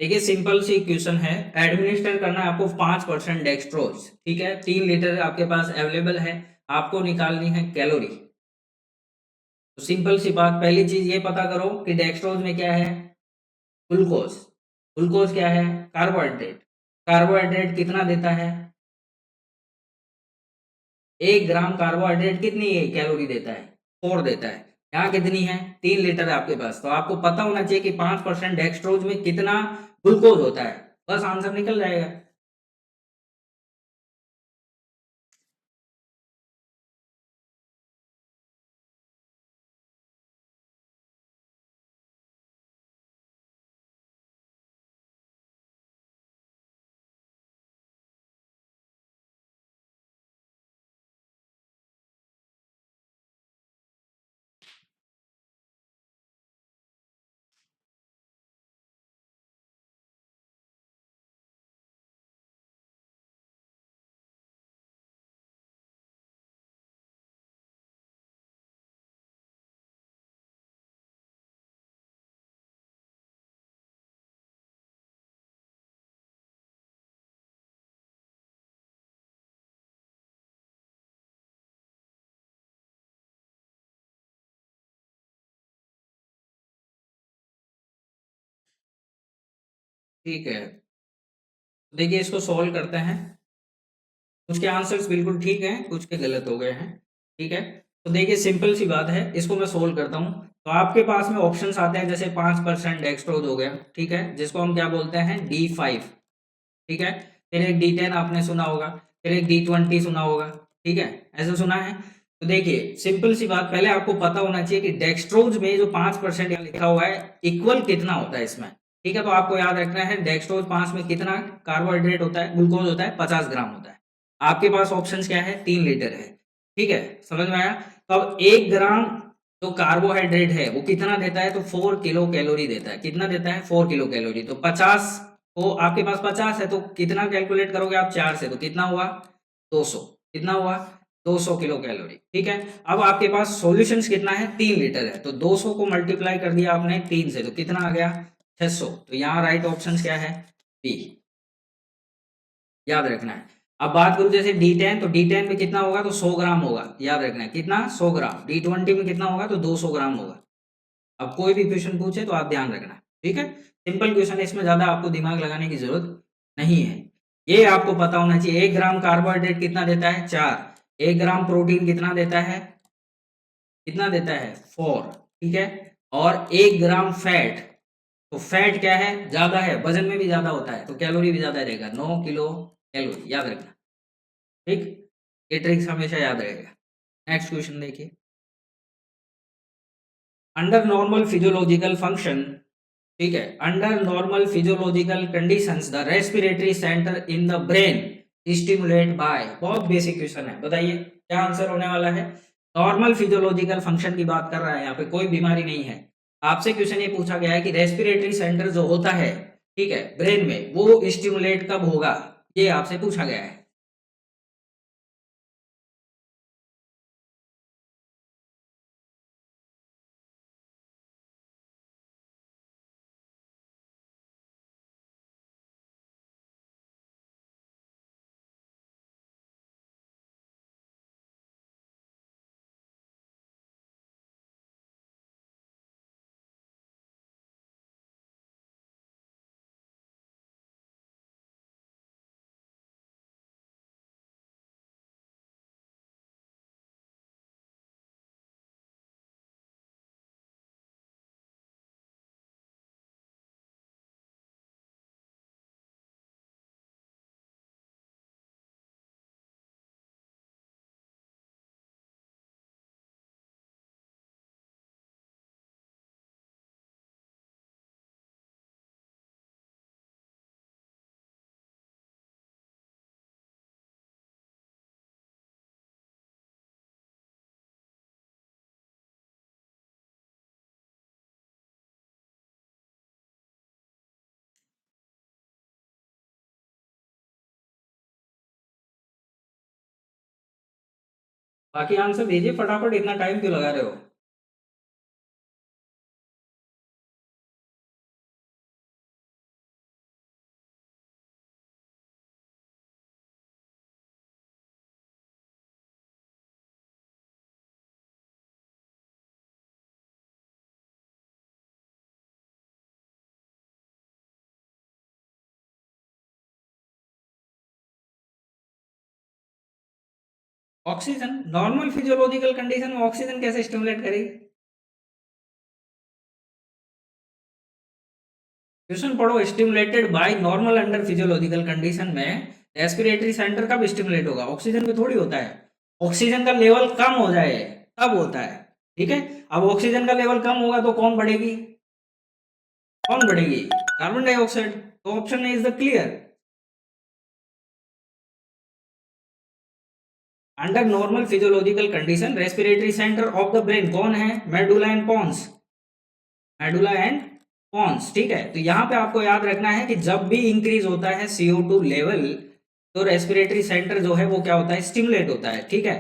A: देखिए, सिंपल सी क्वेश्चन है। एडमिनिस्टर करना है आपको 5% डेक्सट्रोज, ठीक है। 3 लीटर आपके पास अवेलेबल है, आपको निकालनी है कैलोरी। तो सिंपल सी बात, पहली चीज ये पता करो कि डेक्सट्रोज में क्या है? ग्लूकोज। ग्लूकोज क्या है? कार्बोहाइड्रेट। कार्बोहाइड्रेट कितना देता है? 1 ग्राम कार्बोहाइड्रेट कितनी है कैलोरी देता है? 4 देता है। यहाँ कितनी है? 3 लीटर है आपके पास, तो आपको पता होना चाहिए कि 5% डेक्सट्रोज में कितना ग्लूकोज होता है, बस आंसर निकल जाएगा। ठीक है, देखिए इसको सॉल्व करते हैं। कुछ के आंसर्स बिल्कुल ठीक हैं, कुछ के गलत हो गए हैं। ठीक है, तो देखिए सिंपल सी बात है, इसको मैं सोल्व करता हूँ। तो आपके पास में ऑप्शंस आते हैं, जैसे 5% डेक्सट्रोज हो गया, ठीक है, जिसको हम क्या बोलते हैं, D5। ठीक है, फिर एक D10 आपने सुना होगा, फिर एक D20 सुना होगा। ठीक है, ऐसा सुना है। तो देखिए सिंपल सी बात, पहले आपको पता होना चाहिए कि डेक्सट्रोज में जो 5% लिखा हुआ है, इक्वल कितना होता है इसमें। ठीक है, तो आपको याद रखना है डेक्सट्रोज 5 में कितना कार्बोहाइड्रेट होता है, ग्लूकोज होता है, 50 ग्राम होता है। आपके पास ऑप्शंस क्या है, 3 लीटर है। ठीक है, समझ में आया। तो अब 1 ग्राम जो कार्बोहाइड्रेट है वो कितना देता है, तो 4 किलो कैलोरी देता है। कितना देता है, 4 किलो कैलोरी। तो 50, तो आपके पास 50 है, तो कितना कैलकुलेट करोगे आप, 4 से, तो कितना हुआ, 200। कितना हुआ, 200 किलो कैलोरी। ठीक है, अब आपके पास सॉल्यूशंस कितना है, 3 लीटर है, तो 200 को मल्टीप्लाई कर दिया आपने 3 से, तो कितना आ गया, 600। तो यहाँ राइट ऑप्शन क्या है, बी, याद रखना है। अब बात करूं जैसे D10, तो D10 में कितना होगा, तो 100 ग्राम होगा, याद रखना है, कितना, 100 ग्राम। D20 में कितना होगा, तो 200 ग्राम होगा। अब कोई भी क्वेश्चन पूछे तो आप ध्यान रखना। ठीक है, सिंपल क्वेश्चन है, इसमें ज्यादा आपको दिमाग लगाने की जरूरत नहीं है। ये आपको पता होना चाहिए, 1 ग्राम कार्बोहाइड्रेट कितना देता है, 4। 1 ग्राम प्रोटीन कितना देता है, कितना देता है, 4। ठीक है, और 1 ग्राम फैट, तो फैट क्या है, ज्यादा है, वजन में भी ज्यादा होता है, तो कैलोरी भी ज्यादा देगा, 9 किलो कैलोरी, याद रखना। ठीक, ये ट्रिक्स हमेशा याद रहेगा। नेक्स्ट क्वेश्चन देखिए, अंडर नॉर्मल फिजियोलॉजिकल फंक्शन, ठीक है, under normal physiological conditions the respiratory centre in the brain stimulate by, बहुत बेसिक क्वेश्चन है, बताइए क्या आंसर होने वाला है। नॉर्मल फिजियोलॉजिकल फंक्शन की बात कर रहा है, यहाँ पे कोई बीमारी नहीं है। आपसे क्वेश्चन ये पूछा गया है कि रेस्पिरेटरी सेंटर जो होता है, ठीक है, ब्रेन में, वो स्टिमुलेट कब होगा, ये आपसे पूछा गया है। बाकी आंसर दीजिए फटाफट, इतना टाइम क्यों लगा रहे हो। ऑक्सीजन, नॉर्मल फिजियोलॉजिकल कंडीशन में ऑक्सीजन कैसे स्टिमुलेट करेगी। क्वेश्चन पढ़ो, stimulated by normal under physiological condition में रेस्पिरेटरी सेंटर कब स्टिमुलेट होगा, ऑक्सीजन में थोड़ी होता है। ऑक्सीजन का लेवल कम हो जाए तब होता है। ठीक है, अब ऑक्सीजन का लेवल कम होगा तो कौन बढ़ेगी, कौन बढ़ेगी, कार्बन डाइऑक्साइड। तो option is the clear. Under normal physiological condition respiratory center of the brain कौन है, medulla and pons, medulla and pons. ठीक है, तो यहाँ पे आपको याद रखना है कि जब भी इंक्रीज होता है CO2 लेवल, तो रेस्पिरेटरी सेंटर जो है वो क्या होता है, स्टिमुलेट होता है। ठीक है,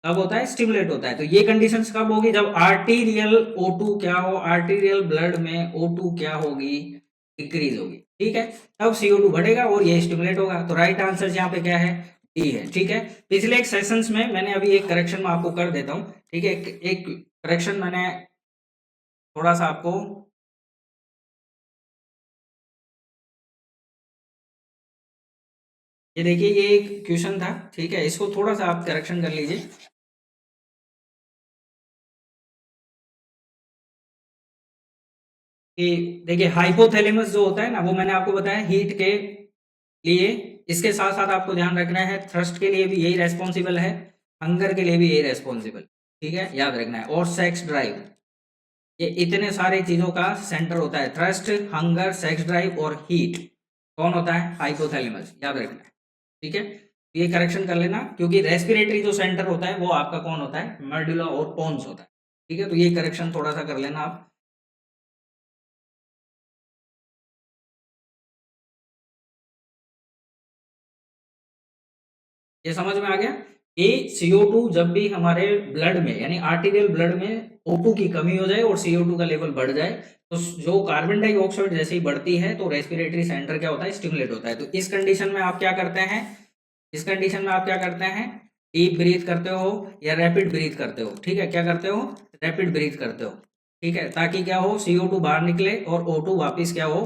A: कब होता है, स्टिमुलेट होता है। तो ये कंडीशंस कब होगी, जब आर्टीरियल O2 क्या हो, आर्टीरियल ब्लड में O2 क्या होगी, इंक्रीज होगी। ठीक है, तब CO2 बढ़ेगा और ये स्टिमुलेट होगा। तो राइट आंसर यहाँ पे क्या है, डी है। ठीक है, पिछले एक सेशंस में मैंने अभी एक करेक्शन में आपको कर देता हूँ। ठीक है, एक करेक्शन मैंने थोड़ा सा आपको ये देखिए ये एक क्वेश्चन था, ठीक है, इसको थोड़ा सा आप करेक्शन कर लीजिए। कि देखिए हाइपोथैलेमस जो होता है ना, वो मैंने आपको बताया हीट के लिए, इसके साथ साथ आपको ध्यान रखना है थ्रस्ट के लिए भी यही रेस्पॉन्सिबल है, हंगर के लिए भी यही रेस्पॉन्सिबल, ठीक है, याद रखना है। और सेक्स ड्राइव, ये इतने सारे चीजों का सेंटर होता है, थ्रस्ट, हंगर, सेक्स ड्राइव और हीट कौन होता है, हाइपोथैलेमस, याद रखना है, ठीक है। ये करेक्शन कर लेना, क्योंकि रेस्पिरेटरी जो सेंटर होता है वो आपका कौन होता है, मेडुला और पोन्स होता है, ठीक है। तो ये करेक्शन थोड़ा सा कर लेना आप। ये समझ में आ गया कि CO2 जब भी हमारे ब्लड में यानी आर्टीरियल ब्लड में O2 की कमी हो जाए और CO2 का लेवल बढ़ जाए, तो जो कार्बन डाइऑक्साइड जैसे ही बढ़ती है तो रेस्पिरेटरी सेंटर क्या होता है, स्टिमुलेट होता है। तो इस कंडीशन में आप क्या करते हैं, इस कंडीशन में आप क्या करते हैं, डीप ब्रीथ करते हो या रैपिड ब्रीथ करते हो, ठीक है, क्या करते हो, रैपिड ब्रीथ करते हो, ठीक है, ताकि क्या हो, CO2 बाहर निकले और O2 वापिस क्या हो,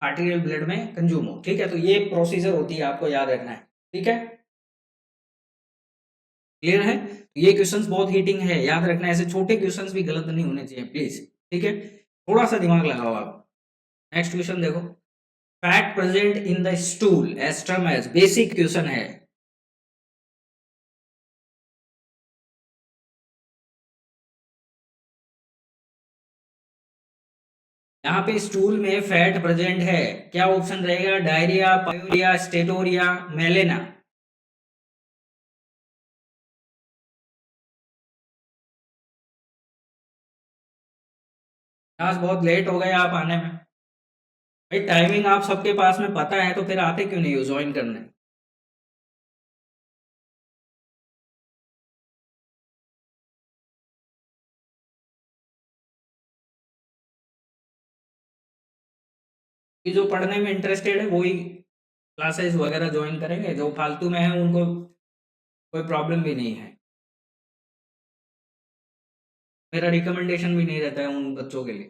A: आर्टीरियल ब्लड में कंज्यूम हो, ठीक है। तो ये प्रोसीजर होती है, आपको याद रखना है, ठीक है, क्लियर है। तो ये क्वेश्चंस बहुत हीटिंग है, याद रखना है, ऐसे छोटे क्वेश्चंस भी गलत नहीं होने चाहिए प्लीज, ठीक है, थोड़ा सा दिमाग लगाओ आप। नेक्स्ट क्वेश्चन देखो, fat present in the stool as term as, basic question है। यहाँ पे स्टूल में फैट प्रेजेंट है, क्या ऑप्शन रहेगा, डायरिया, पायोरिया, स्टेटोरिया, मेलेना। आज बहुत लेट हो गए आप आने में। भाई टाइमिंग आप सबके पास में पता है, तो फिर आते क्यों नहीं हो ज्वाइन करने। कि जो पढ़ने में इंटरेस्टेड है वही क्लासेस वगैरह ज्वाइन करेंगे, जो फालतू में है उनको कोई प्रॉब्लम भी नहीं है। मेरा रिकमेंडेशन भी नहीं रहता है उन बच्चों के लिए,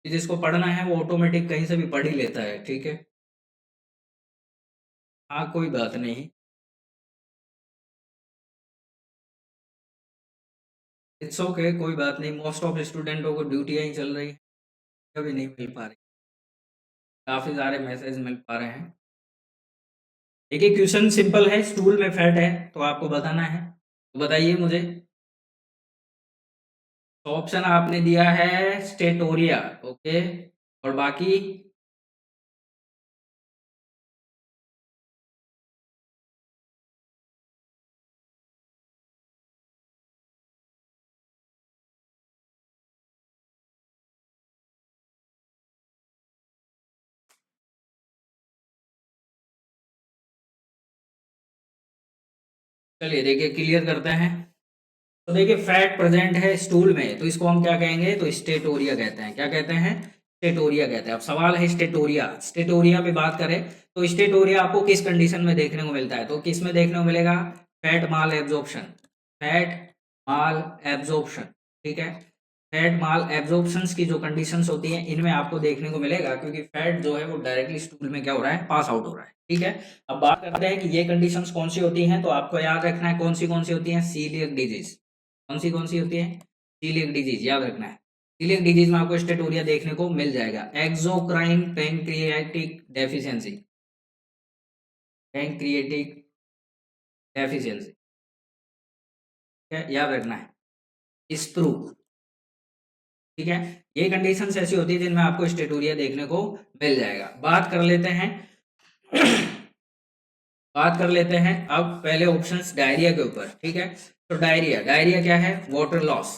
A: कि जिसको पढ़ना है वो ऑटोमेटिक कहीं से भी पढ़ ही लेता है, ठीक है। हाँ कोई बात नहीं, इट्स ओके, कोई बात नहीं, मोस्ट ऑफ स्टूडेंटों को ड्यूटियाँ ही चल रही है, कभी नहीं मिल पा रही, काफ़ी सारे मैसेज मिल पा रहे हैं। देखिए क्वेश्चन सिंपल है, स्टूल में फैट है तो आपको बताना है, तो बताइए मुझे। तो ऑप्शन आपने दिया है स्टेटोरिया, ओके, और बाकी। चलिए देखिए क्लियर करते हैं। तो देखिए फैट प्रेजेंट है स्टूल में, तो इसको हम क्या कहेंगे, तो स्टेटोरिया कहते हैं, क्या कहते हैं, स्टेटोरिया कहते हैं। अब सवाल है स्टेटोरिया, स्टेटोरिया पे बात करें तो स्टेटोरिया आपको किस कंडीशन में देखने को मिलता है, तो किस में देखने को मिलेगा, फैट माल एब्जॉर्प्शन, फैट माल एब्जॉर्प्शन, ठीक है। फैट माल एब्जॉर्प्शन की जो कंडीशंस होती हैं इनमें आपको देखने को मिलेगा, क्योंकि फैट जो है वो डायरेक्टली स्टूल में क्या हो रहा है, पास आउट हो रहा है, ठीक है। अब बात करते हैं कि ये कंडीशंस कौन सी होती हैं, तो आपको याद रखना है कौन सी होती हैं, सीलियक डिजीज, कौन सी होती है, सीलियक डिजीज, याद रखना है। सीलियक डिजीज में आपको स्टेटोरिया देखने को मिल जाएगा। Exocrine pancreatic deficiency, pancreatic deficiency, याद रखना है, स्प्रू, ठीक है। ये कंडीशंस ऐसी होती है जिनमें आपको स्टेटोरिया देखने को मिल जाएगा। बात कर लेते हैं बात कर लेते हैं अब पहले ऑप्शंस डायरिया के ऊपर, ठीक है। तो डायरिया, डायरिया क्या है, वाटर लॉस,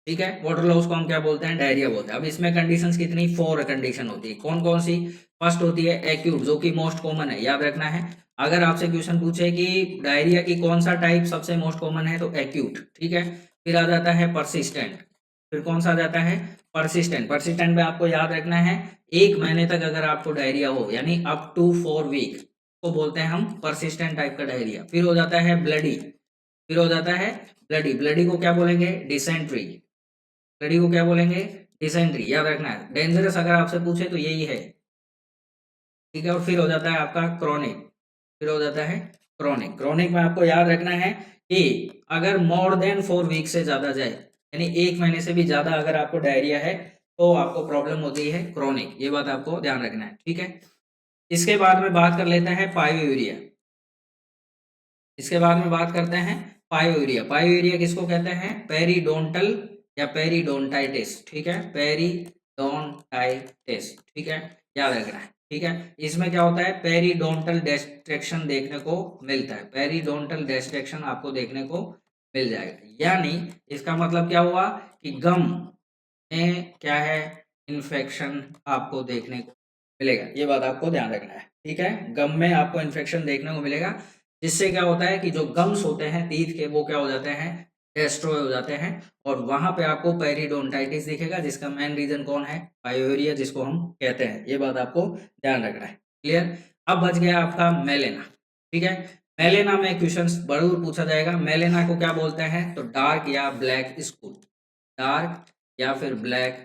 A: ठीक है, वाटर लॉस को हम क्या बोलते हैं, डायरिया बोलते हैं। अब इसमें कंडीशंस कितनी, 4 कंडीशन होती है, कौन कौन सी। फर्स्ट होती है एक्यूट, जो कि मोस्ट कॉमन है, याद रखना है। अगर आपसे क्वेश्चन पूछे कि डायरिया की कौन सा टाइप सबसे मोस्ट कॉमन है, तो एक्यूट, ठीक है। फिर आ जाता है परसिस्टेंट, फिर कौन सा आ जाता है, परसिस्टेंट। परसिस्टेंट में आपको याद रखना है 1 महीने तक अगर आपको डायरिया हो, यानी अप टू 4 वीक, तो बोलते हैं हम परसिस्टेंट टाइप का डायरिया। फिर हो जाता है ब्लडी, फिर हो जाता है ब्लडी, ब्लडी को क्या बोलेंगे, डिसेंट्री, ब्लडी को क्या बोलेंगे, डिसेंट्री, याद रखना है। डेंजरस अगर आपसे पूछे तो यही है, ठीक है, और फिर हो जाता है आपका क्रोनिक, फिर हो जाता है क्रोनिक। क्रोनिक में आपको याद रखना है कि अगर मोर देन 4 वीक से ज़्यादा जाए, यानी 1 महीने से भी ज़्यादा अगर आपको डायरिया है तो आपको प्रॉब्लम होती है क्रोनिक, ये बात आपको ध्यान रखना है, ठीक है। इसके बाद में बात कर लेते हैं पायोयूरिया। इसके बाद में बात करते हैं पायोयूरिया। पायोयूरिया किसको कहते हैं? पेरिडोंटल या पेरिडोंटाइटिस, ठीक है, पेरिडोंटाइटिस, ठीक है, याद रखना है, ठीक है। इसमें क्या होता है? पेरिडोंटल डिस्ट्रैक्शन देखने को मिलता है, पेरिडोंटल डिस्ट्रैक्शन आपको देखने को मिल जाएगा, यानी इसका मतलब क्या हुआ कि गम में क्या है, इन्फेक्शन आपको देखने को मिलेगा, ये बात आपको ध्यान रखना है, ठीक है। गम में आपको इन्फेक्शन देखने को मिलेगा, जिससे क्या होता है कि जो गम्स होते हैं टीथ के वो क्या हो जाते हैं, डिस्ट्रॉय हो जाते हैं, और वहां पे आपको पेरिडोंटाइटिस दिखेगा, जिसका मेन रीजन कौन है? पायोरिया, जिसको हम कहते हैं, ये बात आपको ध्यान रखना है, क्लियर। अब बच गया आपका मेलेना, ठीक है। मेलेना में क्वेश्चन जरूर पूछा जाएगा, मेलेना को क्या बोलते हैं? तो डार्क या ब्लैक स्कूल, डार्क या फिर ब्लैक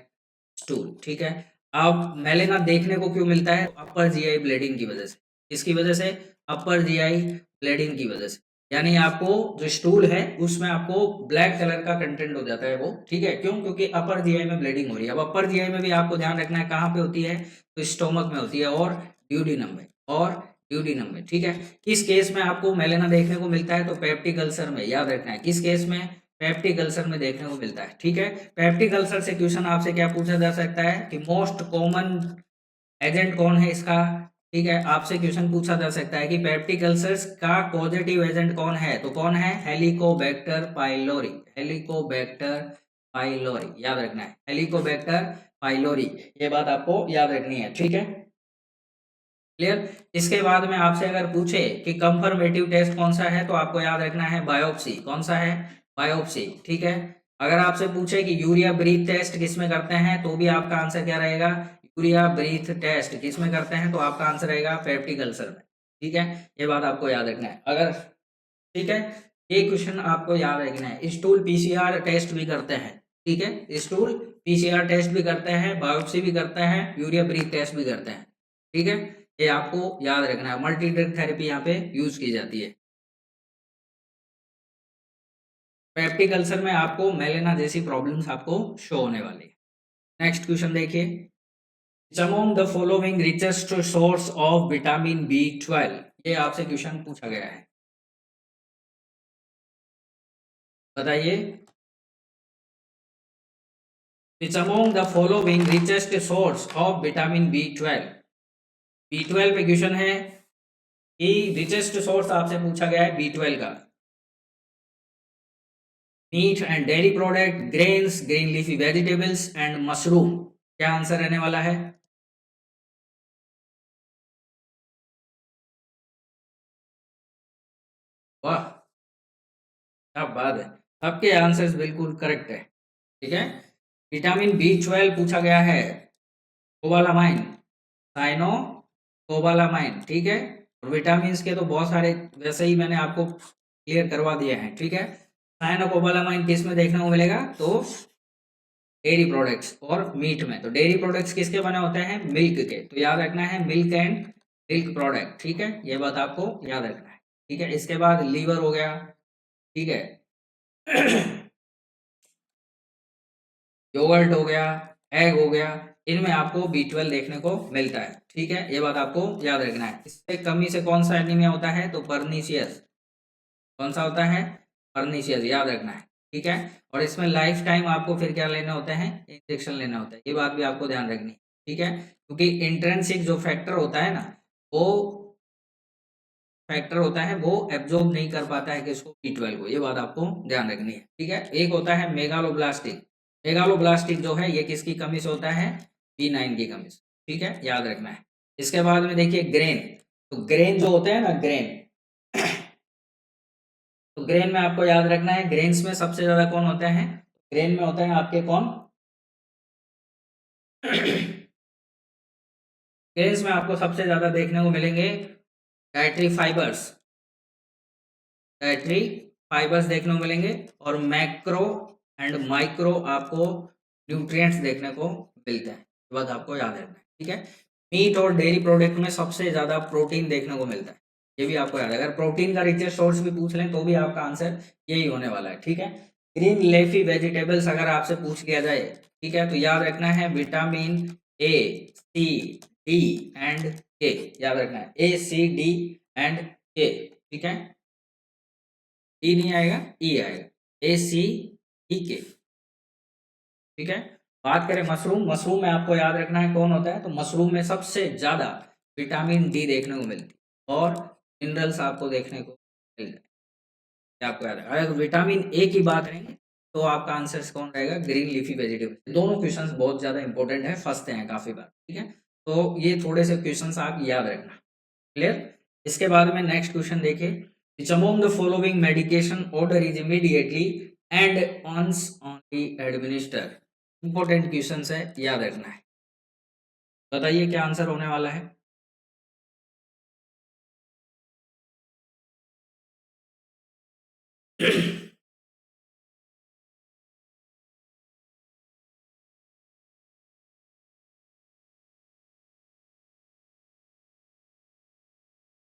A: स्टूल, ठीक है। अब मेलेना देखने को क्यों मिलता है? अपर जीआई ब्लीडिंग की वजह से, किसकी वजह से? अपर जीआई ब्लीडिंग की वजह से, यानी आपको जो स्टूल है उसमें आपको ब्लैक कलर का कंटेंट हो जाता है वो, ठीक है, क्यों? क्योंकि अपर जीआई में ब्लीडिंग हो रही है। अब अपर जीआई में भी आपको ध्यान रखना है कहाँ पे होती है, तो स्टोमक में होती है और ड्यूडिनम में, और ड्यूडिनम में, ठीक है। किस केस में आपको मेलेना देखने को मिलता है? तो पेप्टिक अल्सर में, याद रखना है, किस केस में? पेप्टिक अल्सर में देखने को मिलता है, ठीक है। पेप्टिक अल्सर से क्वेश्चन आपसे क्या पूछा जा सकता है कि मोस्ट कॉमन एजेंट कौन है इसका, ठीक है। आपसे क्वेश्चन पूछा जा सकता है कि पेप्टिक अल्सर्स का पॉजिटिव एजेंट कौन है, तो कौन है? हेलिकोबैक्टर पाइलोरी, हेलिकोबैक्टर पाइलोरी, याद रखना है, हेलिकोबैक्टर पाइलोरी, ये बात आपको याद रखनी है, ठीक है, क्लियर। इसके बाद में आपसे अगर पूछे कि कंफर्मेटिव टेस्ट कौन सा है, तो आपको याद रखना है बायोप्सी, कौन सा है? बायोप्सी, ठीक है। अगर आपसे पूछे कि यूरिया ब्रीथ टेस्ट किसमें करते हैं, तो भी आपका आंसर क्या रहेगा? यूरिया ब्रीथ टेस्ट किसमें करते हैं, तो आपका आंसर रहेगा पेप्टिक अल्सर में, ठीक है, ये बात आपको याद रखना है। अगर, ठीक है, ये क्वेश्चन आपको याद रखना है। स्टूल पीसीआर टेस्ट भी करते हैं, ठीक है, स्टूल पीसीआर टेस्ट भी करते हैं, बायोप्सी भी करते हैं, यूरिया ब्रीथ टेस्ट भी करते हैं, ठीक है, ये आपको याद रखना है। मल्टी ड्रग थेरेपी यहाँ पे यूज की जाती है। पेप्टिक अल्सर में आपको मेलेना जैसी प्रॉब्लम्स आपको शो होने वाली है। नेक्स्ट क्वेश्चन देखिए, among the following richest source of vitamin B12, ये आपसे क्वेश्चन पूछा गया है, बताइए। It's among the following richest source of vitamin B12, B12 पे क्वेश्चन है कि रिचेस्ट सोर्स आपसे पूछा गया है B12 का। Meat and dairy product, grains, green leafy vegetables and mushroom, क्या आंसर रहने वाला है? वाह, क्या बात है, सबके आंसर्स बिल्कुल करेक्ट है, ठीक है। विटामिन B12 पूछा गया है, कोबालामाइन, साइनो कोबालामाइन, ठीक है। और विटामिन के तो बहुत सारे वैसे ही मैंने आपको क्लियर करवा दिए हैं, ठीक है। साइनो कोबालामाइन किस में देखने को मिलेगा? तो डेयरी प्रोडक्ट्स और मीट में। तो डेयरी प्रोडक्ट्स किसके बने होते हैं? मिल्क के, तो याद रखना है मिल्क एंड मिल्क प्रोडक्ट, ठीक है, ये बात आपको याद रखना है, ठीक है। इसके बाद लीवर हो गया, ठीक है, योगर्ट हो गया, एग हो गया, इनमें आपको B12 देखने को मिलता है, ठीक है, ये बात आपको याद रखना है। इससे कमी से कौन सा एनीमिया होता है? तो पर्नीशियस, कौन सा होता है? पर्नीशियस, याद रखना है, ठीक है। और इसमें लाइफ टाइम आपको फिर क्या लेने होते हैं? इंजेक्शन लेना होता है, ये बात भी आपको ध्यान रखनी है, ठीक है, क्योंकि इंट्रेंसिक जो फैक्टर होता है ना, वो फैक्टर होता है वो एब्जॉर्ब नहीं कर पाता है किसको? B12 को, ये बात आपको ध्यान रखनी है, ठीक है। एक होता है मेगालोब्लास्टिक, मेगालोब्लास्टिक जो है ये किसकी कमी से होता है? B9 की कमी से, ठीक है, याद रखना है। इसके बाद में देखिए ग्रेन, तो ग्रेन जो होते हैं ना, ग्रेन, तो ग्रेन में आपको याद रखना है, ग्रेन्स में सबसे ज्यादा कौन होते हैं? ग्रेन में होते हैं आपके कौन? ग्रेन्स में आपको सबसे ज्यादा देखने को मिलेंगे डाइटरी फाइबर्स, डाइटरी फाइबर्स देखने को मिलेंगे, और मैक्रो एंड माइक्रो आपको न्यूट्रिएंट्स देखने को मिलते हैं, ये बात आपको याद रखना है, ठीक है। मीट और डेयरी प्रोडक्ट में सबसे ज्यादा प्रोटीन देखने को मिलता है, ये भी आपको याद है। अगर प्रोटीन का रिचेस्ट सोर्स भी पूछ लें तो भी आपका आंसर यही होने वाला है, ठीक है। ग्रीन लेफी वेजिटेबल्स अगर आपसे पूछ लिया जाए, ठीक है, तो याद रखना है vitamin A, C, D and K, याद रखना है ए, सी, डी एंड के, ठीक है। डी नहीं आएगा, ई आएगा, ए, सी, ई, के, ठीक है। बात करें मशरूम, मशरूम में आपको याद रखना है कौन होता है, तो मशरूम में सबसे ज्यादा विटामिन डी देखने को मिलती है और मिनरल्स आपको देखने को मिल जाए, क्या आपको याद है। अगर विटामिन ए की बात करेंगे तो आपका आंसर कौन रहेगा, ग्रीन लीफी वेजिटेबल। दोनों क्वेश्चंस बहुत ज्यादा इंपॉर्टेंट है, फंसते हैं काफी बार, ठीक है। तो ये थोड़े से क्वेश्चंस आप याद रखना, क्लियर। इसके बाद में नेक्स्ट क्वेश्चन देखिए, which among the following medication order is immediately and once only administer। Important question है, याद रखना है। बताइए क्या आंसर होने वाला है।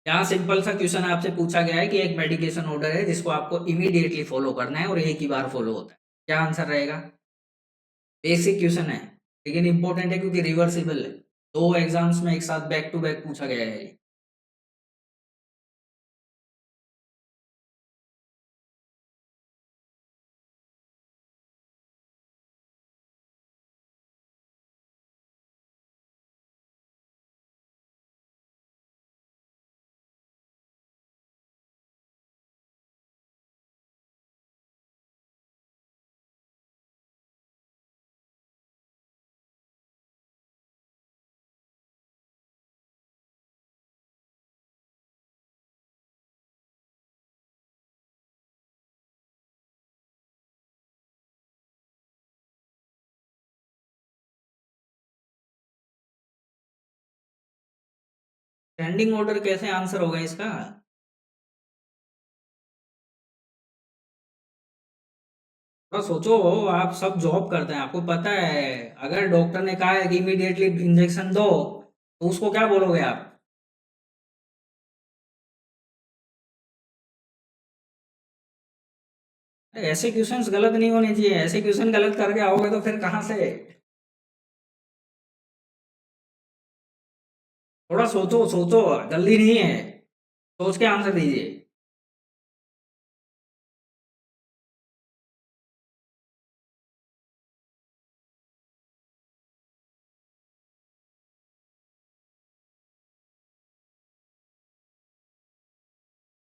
A: यहाँ सिंपल सा क्वेश्चन आपसे पूछा गया है कि एक मेडिकेशन ऑर्डर है जिसको आपको इमीडिएटली फॉलो करना है और एक ही बार फॉलो होता है, क्या आंसर रहेगा। बेसिक क्वेश्चन है लेकिन इंपॉर्टेंट है क्योंकि रिवर्सिबल है, दो एग्जाम्स में एक साथ बैक टू बैक पूछा गया है ये। स्टैंडिंग ऑर्डर कैसे आंसर होगा इसका। थोड़ा सोचो, आप सब जॉब करते हैं, आपको पता है अगर डॉक्टर ने कहा है कि इमीडिएटली इंजेक्शन दो तो उसको क्या बोलोगे आप। अरे ऐसे क्वेश्चंस गलत नहीं होने चाहिए, ऐसे क्वेश्चन गलत करके आओगे तो फिर कहाँ से। थोड़ा सोचो सोचो, जल्दी नहीं है, सोच के आंसर दीजिए।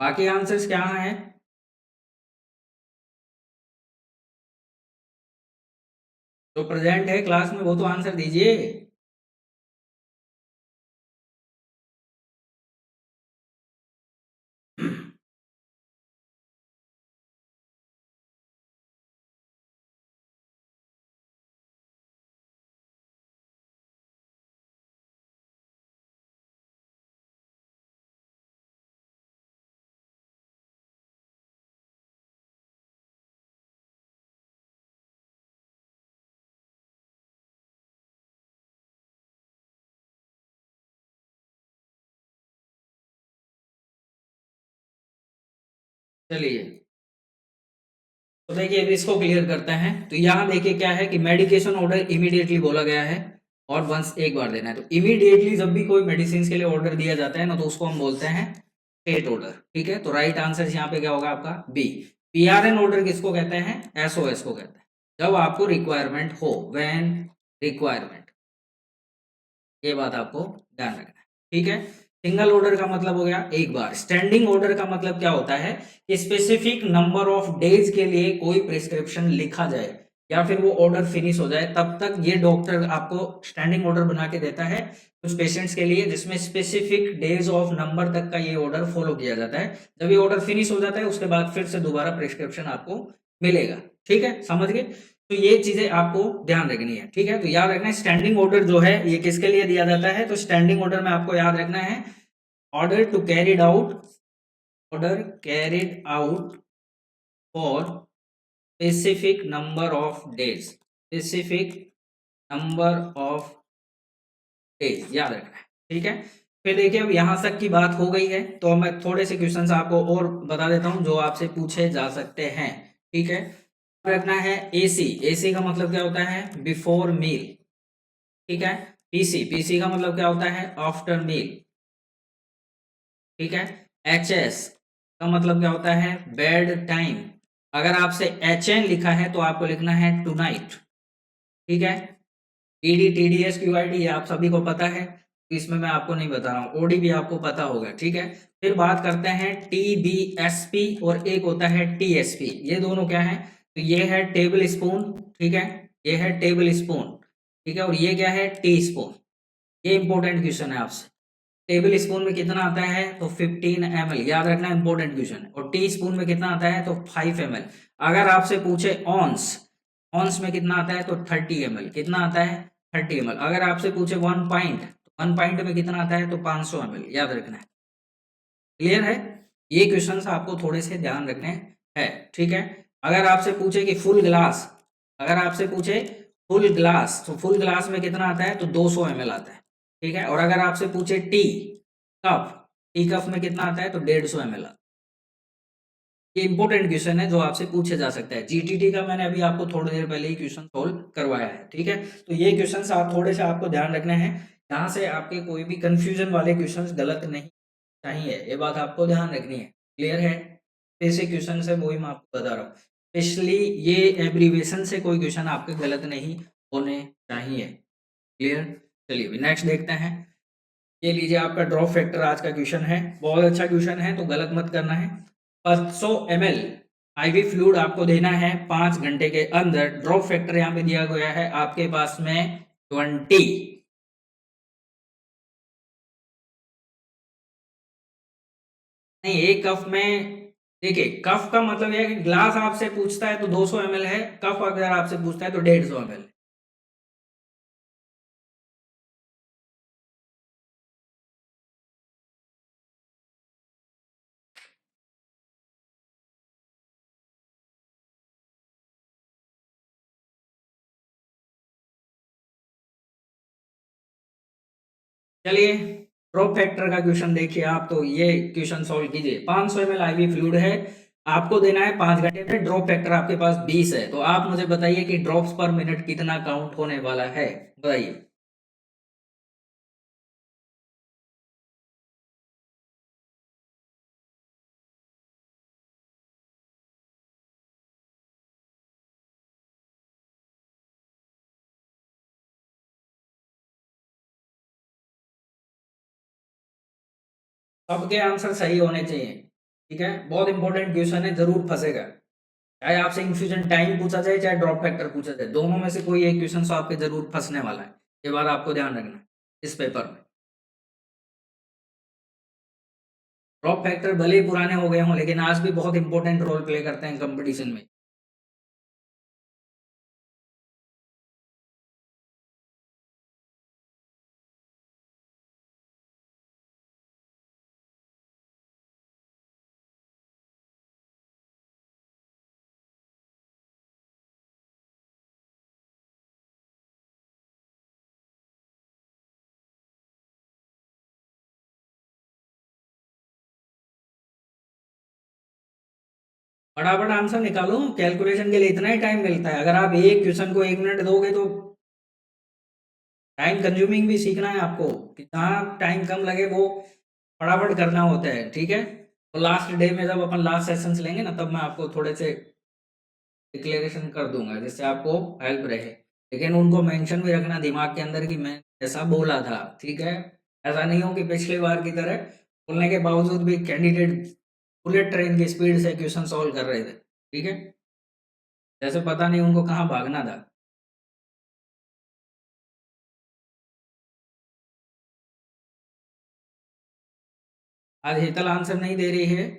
A: बाकी आंसर्स क्या हैं। जो प्रेजेंट है क्लास में वो तो आंसर दीजिए। चलिए, तो देखिए अब इसको क्लियर करते हैं। तो यहाँ देखिए क्या है कि मेडिकेशन ऑर्डर इमीडिएटली बोला गया है और वंस एक बार देना है। तो इमीडिएटली जब भी कोई मेडिसिन के लिए ऑर्डर दिया जाता है ना तो उसको हम बोलते हैं स्टेट ऑर्डर, ठीक है। तो राइट आंसर यहाँ पे क्या होगा आपका बी। पीआरएन ऑर्डर किसको कहते हैं, एसओएस को कहते हैं, जब आपको रिक्वायरमेंट हो, व्हेन रिक्वायरमेंट, ये बात आपको ध्यान रखना है, ठीक है। सिंगल ऑर्डर का मतलब हो गया एक बार। स्टैंडिंग ऑर्डर का मतलब क्या होता है कि स्पेसिफिक नंबर ऑफ डेज के लिए कोई प्रिस्क्रिप्शन लिखा जाए या फिर वो ऑर्डर फिनिश हो जाए तब तक ये डॉक्टर आपको स्टैंडिंग ऑर्डर बना के देता है कुछ पेशेंट्स के लिए, जिसमें स्पेसिफिक डेज ऑफ नंबर तक का ये ऑर्डर फॉलो किया जाता है। जब ये ऑर्डर फिनिश हो जाता है उसके बाद फिर से दोबारा प्रिस्क्रिप्शन आपको मिलेगा, ठीक है, समझ गए। तो ये चीजें आपको ध्यान रखनी है, ठीक है। तो याद रखना है स्टैंडिंग ऑर्डर जो है ये किसके लिए दिया जाता है, तो स्टैंडिंग ऑर्डर में आपको याद रखना है order to carried out, order carried out for specific number of days, specific number of days, याद रखना है, ठीक है। फिर देखिए अब यहाँ तक की बात हो गई है, तो मैं थोड़े से क्वेश्चंस आपको और बता देता हूँ जो आपसे पूछे जा सकते हैं, ठीक है। रखना है एसी, एसी का मतलब क्या होता है, बिफोर मील, ठीक है। पीसी, पीसी का मतलब क्या होता है, आफ्टर मील, ठीक है। एचएस का मतलब क्या होता है, बेड टाइम। अगर आपसे एचएन लिखा है तो आपको लिखना है टू नाइट, ठीक है। ईडी, टीडीएस, क्यूआईडी ये आप सभी को पता है, तो इसमें मैं आपको नहीं बता रहा हूँ। ओडी भी आपको पता होगा, ठीक है। फिर बात करते हैं टीबीएसपी और एक होता है टीएसपी, ये दोनों क्या है, तो ये है टेबल स्पून, ठीक है, ये है टेबल स्पून, ठीक है, और ये क्या है, टी स्पून। ये इंपॉर्टेंट क्वेश्चन है आपसे, टेबल स्पून में कितना आता है, तो 15 ml, याद रखना, इंपॉर्टेंट क्वेश्चन है। और टी स्पून में कितना आता है, तो 5 ml। अगर आपसे पूछे ऑन्स, ऑन्स में कितना आता है, तो 30 ml, कितना आता है, 30 ml। अगर आपसे पूछे 1 pint, तो 1 pint में कितना आता है, तो 500 ml, याद रखना है। क्लियर है, ये क्वेश्चन आपको थोड़े से ध्यान रखने हैं, ठीक है। अगर आपसे पूछे कि फुल ग्लास, अगर आपसे पूछे फुल ग्लास, तो फुल ग्लास में कितना आता है, तो 200 ml आता है, ठीक है। और अगर आपसे पूछे टी कप, टी कप में कितना आता है, तो 150 ml आता है। ये इंपॉर्टेंट क्वेश्चन है जो आपसे पूछे जा सकता है। जीटीटी का मैंने अभी आपको थोड़ी देर पहले ही क्वेश्चन सोल्व करवाया है, ठीक है। तो ये क्वेश्चंस आप थोड़े से आपको ध्यान रखने हैं, यहाँ से आपके कोई भी कंफ्यूजन वाले क्वेश्चंस गलत नहीं चाहिए, ये बात आपको ध्यान रखनी है। क्लियर है, ऐसे क्वेश्चन है वही मैं आपको बता रहा हूँ, स्पेशली ये एब्रीविएशन से कोई क्वेश्चन आपके गलत नहीं होने चाहिए। क्लियर, चलिए नेक्स्ट देखते हैं। ये लीजिए आपका ड्रॉप फैक्टर आज का क्वेश्चन है, बहुत अच्छा क्वेश्चन है, तो गलत मत करना है। 500 ml आईवी फ्लूइड आपको देना है 5 घंटे के अंदर, ड्रॉप फैक्टर यहाँ पे दिया गया है आपके पास में 20। नहीं, एक कप में, देखिए कफ का मतलब यह है कि ग्लास आपसे पूछता है तो 200 ml है, कप अगर आपसे पूछता है तो 150 ml। चलिए ड्रॉप फैक्टर का क्वेश्चन देखिए आप, तो ये क्वेश्चन सॉल्व कीजिए। 500 ml आईवी फ्लूइड है, आपको देना है 5 घंटे में, ड्रॉप फैक्टर आपके पास 20 है, तो आप मुझे बताइए कि ड्रॉप्स पर मिनट कितना काउंट होने वाला है, बताइए। सबके आंसर सही होने चाहिए, ठीक है, बहुत इंपॉर्टेंट क्वेश्चन है, जरूर फंसेगा। चाहे आपसे इन्फ्यूजन टाइम पूछा जाए, चाहे ड्रॉप फैक्टर पूछा जाए, दोनों में से कोई एक क्वेश्चन तो आपके जरूर फंसने वाला है, ये बात आपको ध्यान रखना है इस पेपर में। ड्रॉप फैक्टर भले ही पुराने हो गए हों, लेकिन आज भी बहुत इंपॉर्टेंट रोल प्ले करते हैं कंपटीशन में। फटाफट आंसर निकालो, कैलकुलेशन के लिए इतना ही टाइम मिलता है, अगर आप एक क्वेश्चन को 1 मिनट दोगे तो टाइम कंज्यूमिंग भी सीखना है आपको, कि जहाँ टाइम कम लगे वो फटाफट करना होता है, ठीक है। तो लास्ट डे में जब अपन लास्ट सेशंस लेंगे ना, तब मैं आपको थोड़े से डिक्लेरेशन कर दूंगा जिससे आपको हेल्प रहे, लेकिन उनको मेंशन भी रखना दिमाग के अंदर कि मैं ऐसा बोला था, ठीक है। ऐसा नहीं हो कि पिछली बार की तरह बोलने के बावजूद भी कैंडिडेट बुलेट ट्रेन की स्पीड से क्वेश्चन सॉल्व कर रहे थे, ठीक है, जैसे पता नहीं उनको कहाँ भागना था। आज हेतल आंसर नहीं दे रही है।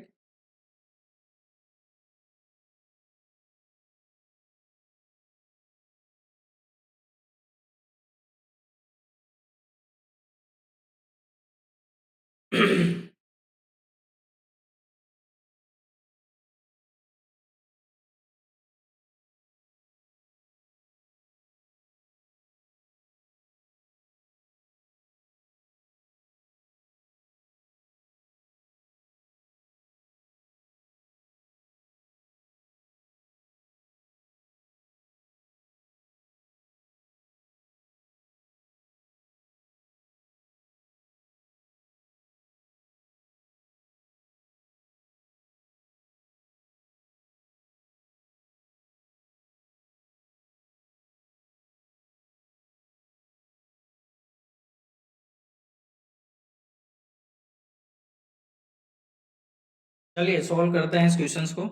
A: चलिए सॉल्व करते हैं इस क्वेश्चन को।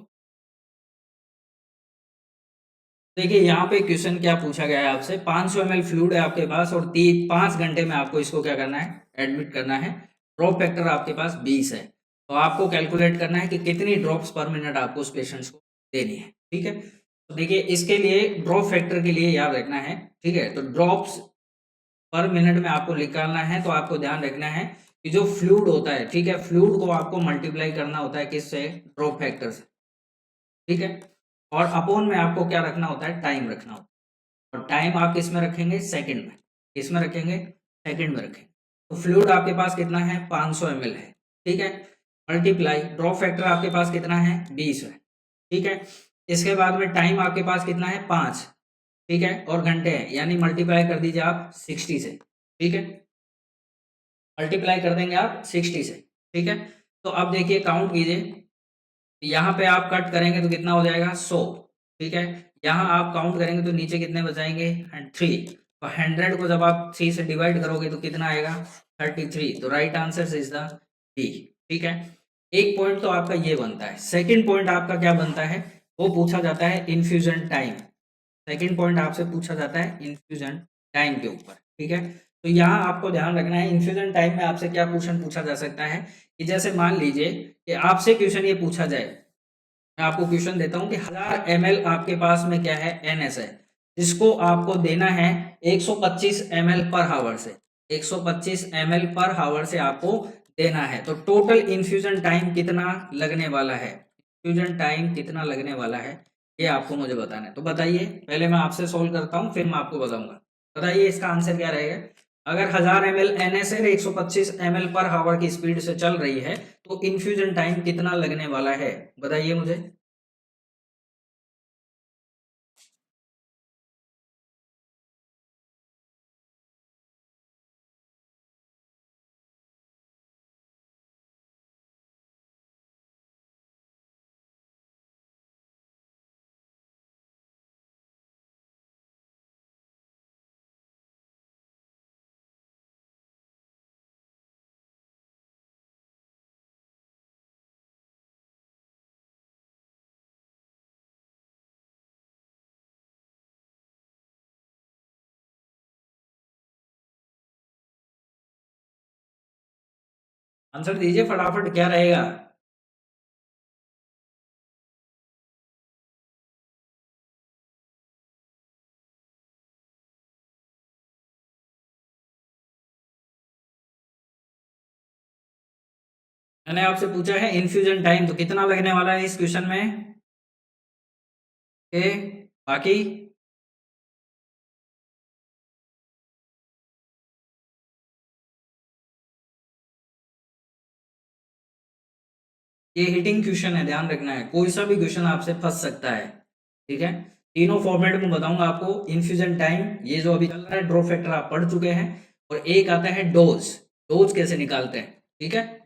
A: देखिए यहाँ पे क्वेश्चन क्या पूछा गया है आपसे, 500 ml फ्लूइड है आपके पास और 5 घंटे में आपको इसको क्या करना है, एडमिट करना है। ड्रॉप फैक्टर आपके पास 20 है, तो आपको कैलकुलेट करना है कि कितनी ड्रॉप्स पर मिनट आपको उस पेशेंट्स को देनी है। ठीक है, तो देखिए इसके लिए ड्रॉप फैक्टर के लिए याद रखना है। ठीक है, तो ड्रॉप्स पर मिनट में आपको निकालना है, तो आपको ध्यान रखना है कि जो फ्लूइड होता है, ठीक है, फ्लूइड को आपको मल्टीप्लाई करना होता है किससे, ड्रॉप फैक्टर से। ठीक है, और अपॉन में आपको क्या रखना होता है, टाइम रखना होता है। और टाइम आप किस में रखेंगे, सेकंड में। किस में रखेंगे, सेकंड में रखेंगे। तो फ्लूइड आपके पास कितना है, 500 ml है। ठीक है, मल्टीप्लाई ड्रॉप फैक्टर आपके पास कितना है, 20 है। ठीक है, इसके बाद में टाइम आपके पास कितना है, 5। ठीक है, और घंटे हैं, यानी मल्टीप्लाई कर दीजिए आप 60 से। ठीक है, मल्टीप्लाई कर देंगे आप 60 से। ठीक है, तो अब देखिए काउंट कीजिए, यहाँ पे आप कट करेंगे तो कितना हो जाएगा, 100। ठीक है, यहाँ आप काउंट करेंगे तो नीचे कितने बचाएंगे, 3। तो 100 को जब आप 3 से डिवाइड करोगे तो कितना आएगा, 33। तो right answer is the D. ठीक है, एक पॉइंट तो आपका ये बनता है। सेकंड पॉइंट आपका क्या बनता है, वो पूछा जाता है इन्फ्यूजन टाइम। सेकंड पॉइंट आपसे पूछा जाता है इन्फ्यूजन टाइम के ऊपर। ठीक है, तो यहाँ आपको ध्यान रखना है, इन्फ्यूजन टाइम में आपसे क्या क्वेश्चन पूछा जा सकता है कि जैसे मान लीजिए कि आपसे क्वेश्चन ये पूछा जाए, मैं आपको क्वेश्चन देता हूं कि 1000 ml आपके पास में क्या है, एनएस है, जिसको आपको देना है 125 ml पर हावर से। 125 ml पर हावर से आपको देना है, तो टोटल इन्फ्यूजन टाइम कितना लगने वाला है, इन्फ्यूजन टाइम कितना लगने वाला है, ये आपको मुझे बताना है। तो बताइए, पहले मैं आपसे सोल्व करता हूँ फिर मैं आपको बताऊंगा। बताइए इसका आंसर क्या रहेगा। अगर 1000 ml एनएस है, 125 ml पर हावर की स्पीड से चल रही है, तो इन्फ्यूजन टाइम कितना लगने वाला है, बताइए मुझे। आंसर दीजिए फटाफट, क्या रहेगा। मैंने आपसे पूछा है इन्फ्यूजन टाइम, तो कितना लगने वाला है इस क्वेश्चन में, के बाकी। ये हिटिंग क्वेश्चन है, ध्यान रखना है, कोई सा भी क्वेश्चन आपसे फंस सकता है। ठीक है, तीनों फॉर्मेट में बताऊंगा आपको। इन्फ्यूजन टाइम, ये जो अभी चल रहा है, ड्रॉप फैक्टर आप पढ़ चुके हैं, और एक आता है डोज। डोज कैसे निकालते हैं, ठीक है।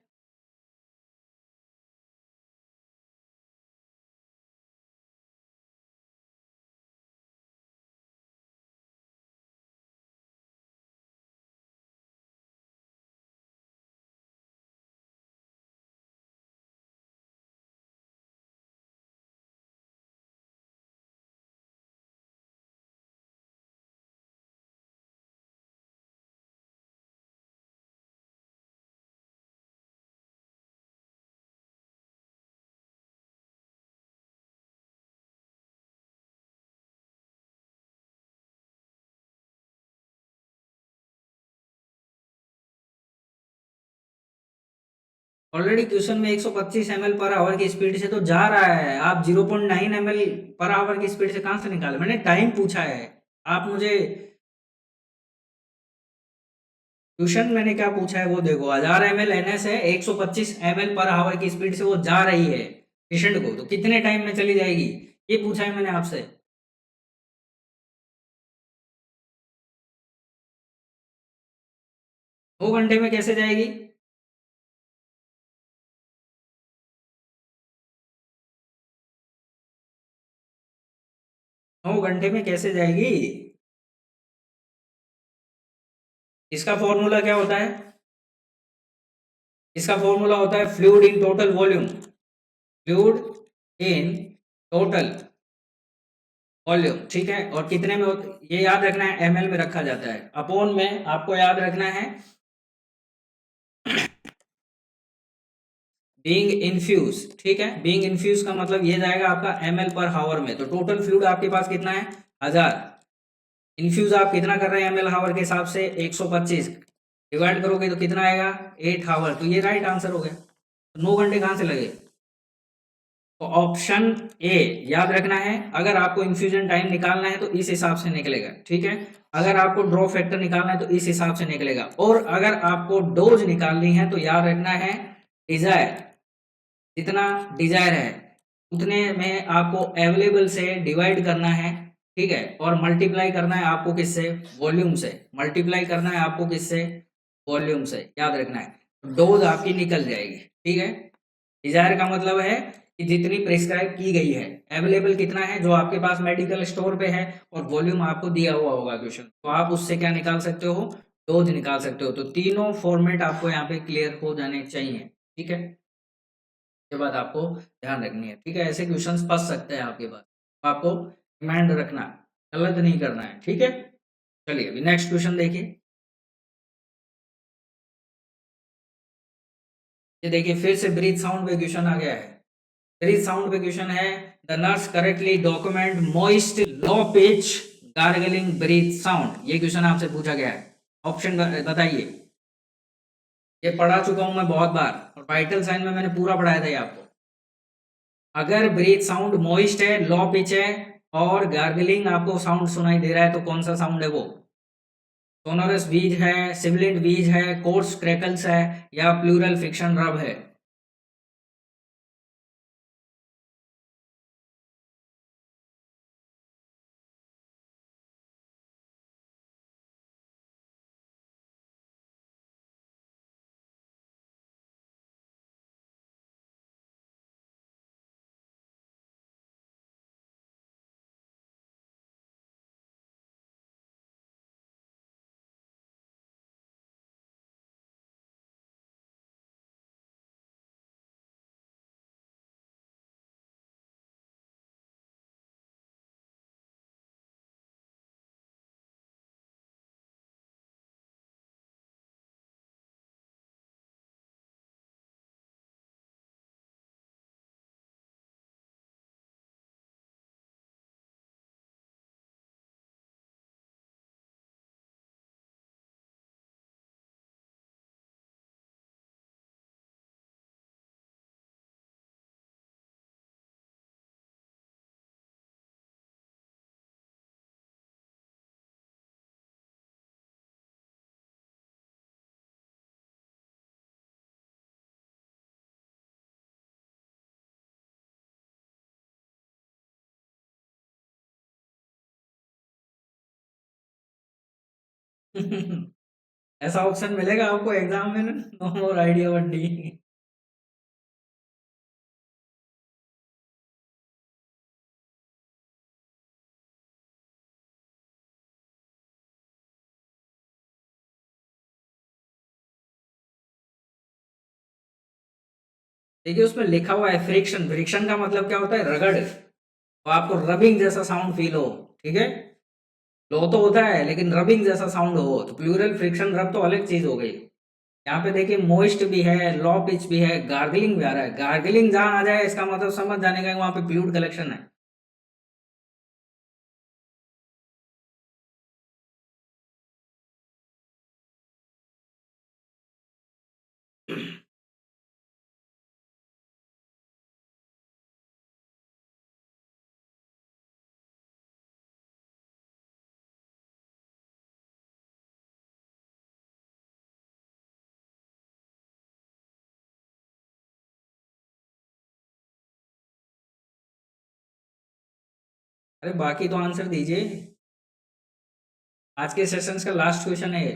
A: ऑलरेडी क्वेश्चन में 125 ml पर आवर की स्पीड से तो जा रहा है, आप 0.9 ml पर आवर की स्पीड से कहां से निकाले, मैंने टाइम पूछा है। आप मुझे क्वेश्चन मैंने क्या पूछा है वो देखो, 1000 ml एनएस है, 125 ml पर आवर की स्पीड से वो जा रही है पेशेंट को, तो कितने टाइम में चली जाएगी, ये पूछा है मैंने आपसे। 2 घंटे में कैसे जाएगी, 9 घंटे में कैसे जाएगी। इसका फॉर्मूला क्या होता है, इसका फॉर्मूला होता है fluid in total volume. Fluid in total volume, ठीक है, और कितने में ये याद रखना है, ml में रखा जाता है, अपॉन में आपको याद रखना है बीइंग इन्फ्यूज, ठीक है, बीइंग इन्फ्यूज का मतलब ये जाएगा आपका ml पर हावर में। तो टोटल फ्लूइड आपके पास कितना है, 1000, इन्फ्यूज आप कितना कर रहे हैं ml हावर के हिसाब से, 125, डिवाइड करोगे तो कितना आएगा, 8 हावर। तो ये राइट आंसर हो गया। 9 घंटे कहां से लगे? तो ऑप्शन ए याद रखना है, अगर आपको इन्फ्यूजन टाइम निकालना है तो इस हिसाब से निकलेगा, ठीक है, अगर आपको ड्रॉ फैक्टर निकालना है तो इस हिसाब से निकलेगा, और अगर आपको डोज निकालनी है तो याद रखना है डिजायर, जितना डिजायर है उतने में आपको अवेलेबल से डिवाइड करना है, ठीक है, और मल्टीप्लाई करना है आपको किससे, वॉल्यूम से, मल्टीप्लाई करना है आपको किससे, वॉल्यूम से, याद रखना है, डोज आपकी निकल जाएगी, ठीक है। डिजायर का मतलब है कि जितनी प्रिस्क्राइब की गई है, अवेलेबल कितना है जो आपके पास मेडिकल स्टोर पे है, और वॉल्यूम आपको दिया हुआ होगा क्वेश्चन, तो आप उससे क्या निकाल सकते हो, डोज निकाल सकते हो। तो तीनों फॉर्मेट आपको यहाँ पे क्लियर हो जाने चाहिए, ठीक है, ये बात आपको ध्यान रखनी है, ठीक है, ऐसे क्वेश्चंस फंस सकते हैं आपके पास, तो आपको रिमाइंड रखना, गलत नहीं करना है, ठीक है। चलिए अभी नेक्स्ट क्वेश्चन देखिए। ये देखिए फिर से ब्रीथ साउंड पे क्वेश्चन आ गया है। ब्रीथ साउंड पे क्वेश्चन है, the nurse correctly document moist low pitch gargling breath sound, ये क्वेश्चन आपसे पूछा गया है, ऑप्शन बताइए। ये पढ़ा चुका हूं मैं बहुत बार, और वाइटल साइन में मैंने पूरा पढ़ाया था ये आपको। अगर ब्रीथ साउंड मोइस्ट है, लो पिच है, और गार्गलिंग आपको साउंड सुनाई दे रहा है, तो कौन सा साउंड है वो, सोनोरस व्हीज है, सिबिलेंट व्हीज है, कोर्स क्रैकल्स है, या प्लूरल फिक्शन रब है? ऐसा ऑप्शन मिलेगा आपको एग्जाम में? No more idea but D. देखिए उसमें लिखा हुआ है फ्रिक्शन, फ्रिक्शन का मतलब क्या होता है, रगड़, तो आपको रबिंग जैसा साउंड फील हो, ठीक है, लो तो होता है लेकिन रबिंग जैसा साउंड हो, तो प्लूरल फ्रिक्शन रब तो अलग चीज हो गई। यहाँ पे देखिए मोइस्ट भी है, लॉ पिच भी है, गार्गलिंग भी आ रहा है, गार्गलिंग जहां आ जाए इसका मतलब समझ जाने का वहां पे फ्लूइड कलेक्शन है। अरे बाकी तो आंसर दीजिए, आज के सेशंस का लास्ट क्वेश्चन है ये।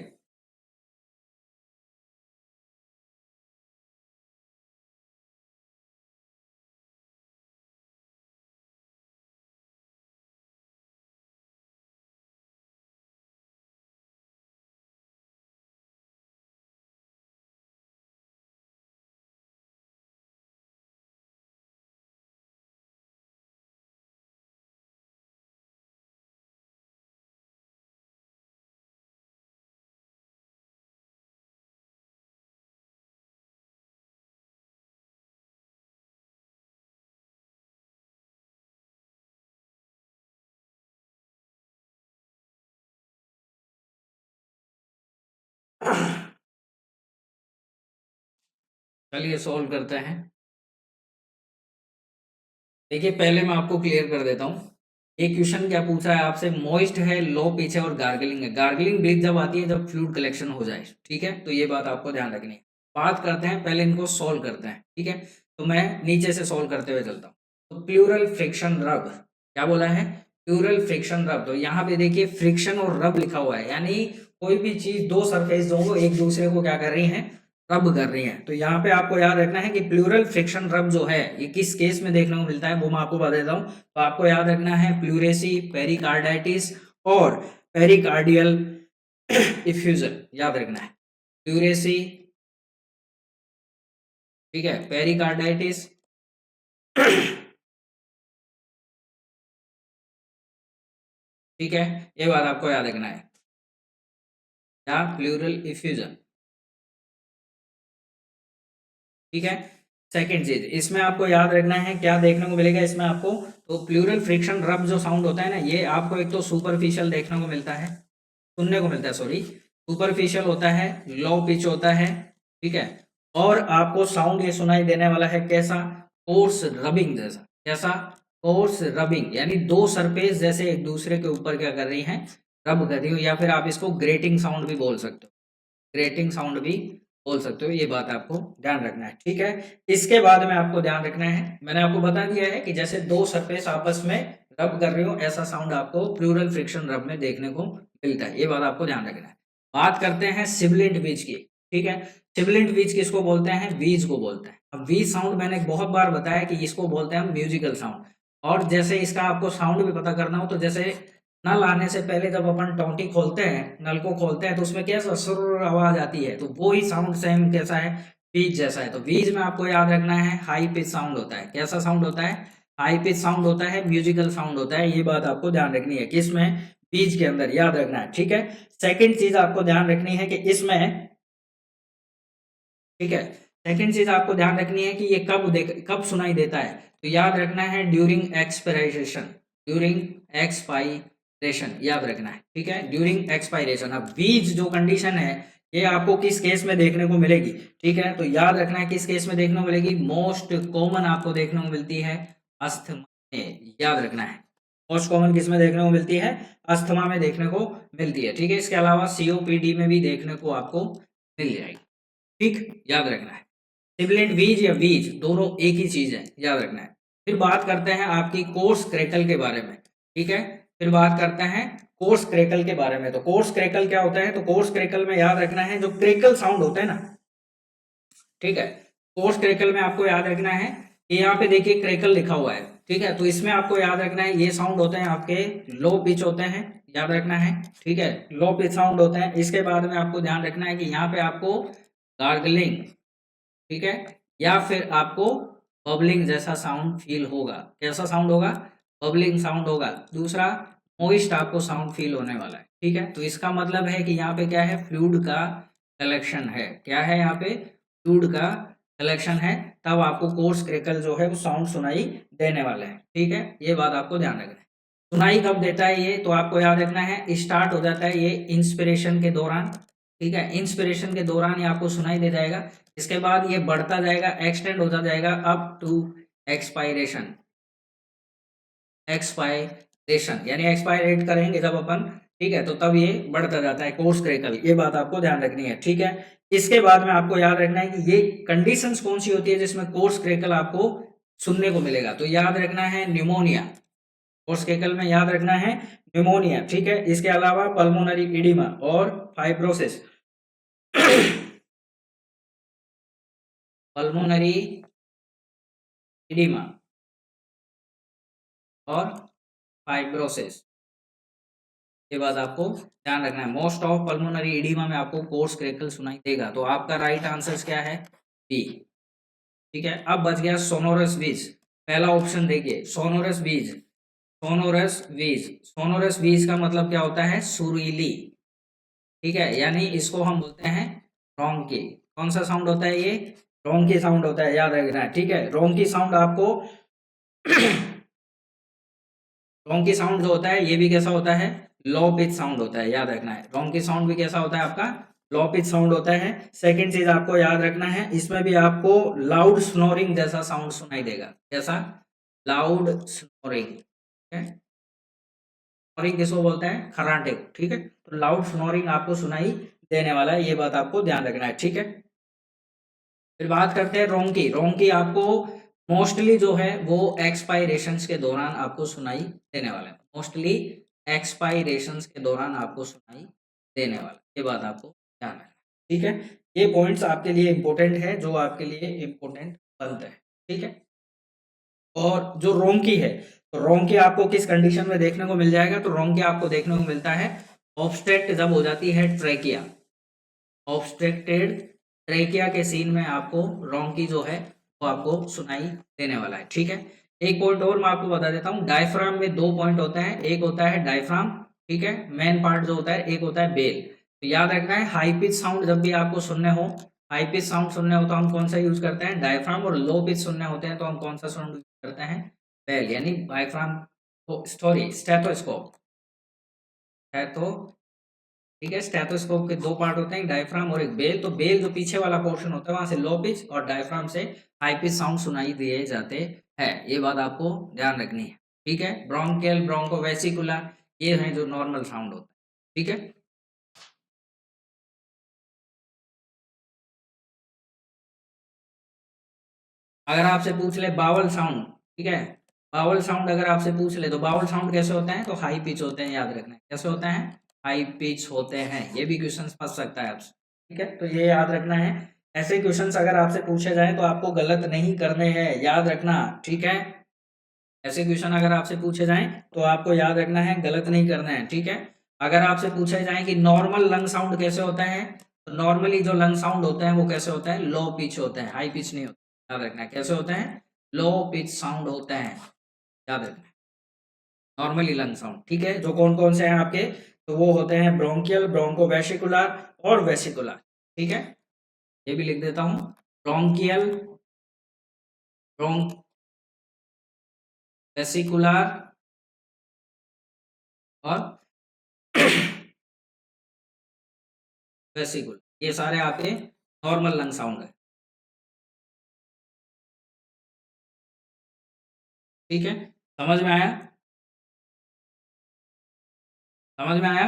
A: चलिए सॉल्व करते हैं। देखिए पहले मैं आपको क्लियर कर देता हूँ। ये क्वेश्चन क्या पूछा है आपसे, मॉइस्ट है, लो पिच है और गार्गलिंग है। गार्गलिंग ब्रीथ जब आती है जब फ्लूइड कलेक्शन हो जाए, ठीक है, तो ये बात आपको ध्यान रखनी है। बात करते हैं, पहले इनको सॉल्व करते हैं, ठीक है। तो मैं नीचे से सॉल्व करते हुए चलता हूँ। तो प्लूरल फ्रिक्शन रब, क्या बोला है, प्लूरल फ्रिक्शन रब। तो यहाँ पे देखिए फ्रिक्शन और रब लिखा हुआ है, यानी कोई भी चीज, दो सरफेस जो वो एक दूसरे को क्या कर रही है, रब कर रही हैं। तो यहाँ पे आपको याद रखना है कि प्लूरल फ्रिक्शन रब जो है ये किस केस में देखने को मिलता है, वो मैं आपको बता देता हूँ। तो आपको याद रखना है प्लूरेसी, पेरिकार्डाइटिस और पेरिकार्डियल इफ्यूजन, याद रखना है। प्लूरेसी, ठीक है, पेरिकार्डाइटिस ठीक है, ये बात आपको याद रखना है, या प्लूरल इफ्यूजन, ठीक है। सेकंड चीज इसमें आपको याद रखना है, क्या देखने को मिलेगा इसमें आपको, तो प्लूरल फ्रिक्शन रब जो साउंड होता है ना, ये आपको एक तो सुपरफिशियल देखने को मिलता है, सुनने को मिलता है, सॉरी, सुपरफिशियल होता है, लो पिच होता है, ठीक है। और आपको साउंड ये सुनाई देने वाला है कैसा, कोर्स रबिंग जैसा। कैसा, कोर्स रबिंग, यानी दो सरफेस जैसे एक दूसरे के ऊपर क्या कर रही हैं, रब कर रही हो, या फिर आप इसको ग्रेटिंग साउंड भी बोल सकते हो, ग्रेटिंग साउंड भी बोल सकते हो। ये बात आपको ध्यान रखना है, ठीक है। इसके बाद में आपको ध्यान रखना है, मैंने आपको बता दिया है कि जैसे दो सरफेस आपस में रब कर रही हो, ऐसा साउंड आपको प्लूरल फ्रिक्शन रब में देखने को मिलता है। ये बात आपको ध्यान रखना है। बात करते हैं सिबिलेंट वीज की, ठीक है। सिबिलेंट वीज किसको बोलते हैं, वीज को बोलते हैं। अब वीज साउंड मैंने बहुत बार बताया कि इसको बोलते हैं म्यूजिकल साउंड। और जैसे इसका आपको साउंड भी पता करना हो, तो जैसे नल आने से पहले जब अपन टोंटी खोलते हैं, नल को खोलते हैं, तो उसमें कैसा सुर आवाज आती है, तो वो ही साउंड सेम कैसा है, बीज जैसा है। तो बीज में आपको याद रखना है हाई पिच साउंड होता है। कैसा साउंड होता है, हाई पिच साउंड होता है, म्यूजिकल साउंड होता है। ये बात आपको ध्यान रखनी है, किसमें, बीज के अंदर, याद रखना है, ठीक है। सेकंड चीज आपको ध्यान रखनी है कि इसमें, ठीक है, सेकंड चीज आपको ध्यान रखनी है कि ये कब सुनाई देता है। तो याद रखना है ड्यूरिंग एक्सपायरेशन, ड्यूरिंग एक्सपायरेशन, याद रखना है, ठीक है, ड्यूरिंग एक्सपायरेशन। अब बीज जो कंडीशन है ये आपको किस केस में देखने को मिलेगी, ठीक है, तो याद रखना है किस केस में देखने को मिलेगी, मोस्ट कॉमन आपको देखने को मिलती है अस्थमा में, याद रखना है। मोस्ट कॉमन किस में देखने को मिलती है, अस्थमा में देखने को मिलती है, ठीक है। इसके अलावा सीओपीडी में भी देखने को आपको मिल जाएगी, ठीक, याद रखना है। सिबिलेंट बीज या बीज दोनों एक ही चीज है, याद रखना है। फिर बात करते हैं आपकी कोर्स क्रैकल के बारे में, ठीक है। फिर बात करते हैं कोर्स क्रैकल के बारे में। तो कोर्स क्रैकल क्या होता है, तो कोर्स क्रैकल में याद रखना है जो क्रैकल साउंड होता है ना, ठीक है, कोर्स क्रैकल में आपको याद रखना है कि यहाँ पे देखिए क्रैकल लिखा हुआ है, ठीक है। तो इसमें आपको याद रखना है ये साउंड होते हैं आपके लो पिच होते हैं, याद रखना है, ठीक है, लो पिच साउंड होते हैं। इसके बाद में आपको ध्यान रखना है कि यहाँ पे आपको गार्गलिंग, ठीक है, या फिर आपको बबलिंग जैसा साउंड फील होगा। कैसा साउंड होगा, बबलिंग साउंड होगा। दूसरा, मोइस्ट आपको साउंड फील होने वाला है, ठीक है। तो इसका मतलब है कि यहाँ पे क्या है, फ्लूइड का कलेक्शन है। क्या है यहाँ पे, फ्लूइड का कलेक्शन है, तब आपको कोर्स क्रैकल जो है वो साउंड सुनाई देने वाला है, ठीक है। ये बात आपको ध्यान रखना है। सुनाई कब देता है ये, तो आपको याद रखना है स्टार्ट हो जाता है ये इंस्पिरेशन के दौरान, ठीक है, इंस्पिरेशन के दौरान ये आपको सुनाई दे जाएगा। इसके बाद ये बढ़ता जाएगा, एक्सटेंड होता जाएगा अप टू एक्सपायरेशन, एक्सपायरेशन यानी एक्सपायरेट करेंगे जब अपन, ठीक है, तो तब ये बढ़ता जाता है कोर्स क्रैकल। ये बात आपको ध्यान रखनी है, ठीक है। इसके बाद में आपको याद रखना है कि ये कंडीशंस कौन सी होती है जिसमें कोर्स क्रैकल आपको सुनने को मिलेगा। तो याद रखना है न्यूमोनिया, कोर्स क्रैकल में याद रखना है न्यूमोनिया, ठीक है। इसके अलावा पल्मोनरी इडिमा और फाइब्रोसिस पल्मोनरी इडिमा और फाइब्रोसिस, ये बात आपको ध्यान रखना है। मोस्ट ऑफ पल्मोनरी इडिमा में आपको कोर्स क्रैकल सुनाई देगा। तो आपका राइट आंसर क्या है, बी, ठीक है। अब बच गया सोनोरस बीज। पहला ऑप्शन देखिए, सोनोरस बीज, सोनोरस बीज, सोनोरस बीज का मतलब क्या होता है, सुरीली, ठीक है, यानी इसको हम बोलते हैं रोंकी। कौन सा साउंड होता है ये, रोंकी साउंड होता है, याद रखना है, ठीक है। रोंकी साउंड आपको रोंकी साउंड जो होता है ये भी कैसा होता है, लो पिच साउंड होता है, याद रखना है। रोंकी साउंड भी कैसा होता है आपका, लो पिच साउंड होता है। सेकंड चीज आपको याद रखना है, इसमें भी आपको लाउड स्नोरिंग जैसा साउंड सुनाई देगा। कैसा? Loud snoring. स्नोरिंग किसको बोलते हैं? खर्राटे को। ठीक है, तो लाउड स्नोरिंग आपको सुनाई देने वाला है, ये बात आपको ध्यान रखना है। ठीक है, फिर बात करते हैं रोंकी। रोंकी आपको मोस्टली जो है वो एक्सपायरेशंस के दौरान आपको सुनाई देने वाला है। मोस्टली एक्सपायरेशंस के दौरान आपको सुनाई देने वाला है, ये बात आपको ध्यान रखना है। ठीक है, ये पॉइंट्स आपके लिए इंपॉर्टेंट है, जो आपके लिए इंपॉर्टेंट बनते हैं। ठीक है, और जो रोंकी है, तो रोंकी आपको किस कंडीशन में देखने को मिल जाएगा? तो रोंकी आपको देखने को मिलता है ऑब्स्ट्रक्ट जब हो जाती है ट्रेकिया। ऑब्स्ट्रक्टेड ट्रेकिया के सीन में आपको रोंकी जो है वो आपको सुनाई देने वाला है। ठीक है, एक पॉइंट और मैं आपको बता देता हूँ। डायफ्राम में दो पॉइंट होते हैं, एक होता है डायफ्राम, ठीक है, मेन पार्ट जो होता है, एक होता है बेल। तो याद रखना है, हाई पिच साउंड जब भी आपको सुनने हो, हाई पिच साउंड सुनने हो तो हम कौन सा यूज करते हैं? डायफ्राम। और लो पिच सुनने होते हैं तो हम कौन सा साउंड यूज करते हैं? बेल, यानी डायफ्राम, सॉरी स्टेथोस्कोप है तो। ठीक है, स्टेथोस्कोप के दो पार्ट होते हैं, एक डायफ्राम और एक बेल। तो बेल जो पीछे वाला पोर्शन होता है वहां से लो पिच, और डायफ्राम से हाई पिच साउंड सुनाई दिए जाते हैं। ये बात आपको ध्यान रखनी है। ठीक है, ब्रोंकियल, ब्रोंकोवेसिकुलर, ये है जो नॉर्मल साउंड होता है। ठीक है, अगर आपसे पूछ ले बावल साउंड, ठीक है, बावल साउंड अगर आपसे पूछ ले तो बावल साउंड कैसे होते हैं? तो हाई पिच होते हैं, याद रखना है। कैसे होते हैं? हाई पिच होते हैं। ये भी क्वेश्चन फंस सकता है आपसे। ठीक है, तो ये याद रखना है। ऐसे क्वेश्चंस अगर आपसे पूछे जाए तो आपको गलत नहीं करने हैं, याद रखना। ठीक है, ऐसे क्वेश्चन अगर आपसे पूछे जाएं तो आपको याद रखना है, गलत नहीं करना है। ठीक है, अगर आपसे पूछे जाए कि नॉर्मल लंग साउंड कैसे होता है, तो नॉर्मली जो लंग साउंड होते हैं वो कैसे होता है? लो पिच होते हैं, हाई पिच नहीं होता। याद रखना है, कैसे होते हैं? लो पिच साउंड होते हैं, याद रखना है, नॉर्मली लंग साउंड। ठीक है, जो कौन कौन से हैं आपके? तो वो होते हैं ब्रोंकियल, ब्रोंकोवेसिकुलर और वेसिकुलर। ठीक है, ये भी लिख देता हूं, ब्रोंकियल, ब्रोंकोवेसिकुलर और वेसिकुलर, ये सारे आपके नॉर्मल लंग साउंड है। ठीक है, समझ में आया? समझ में आया?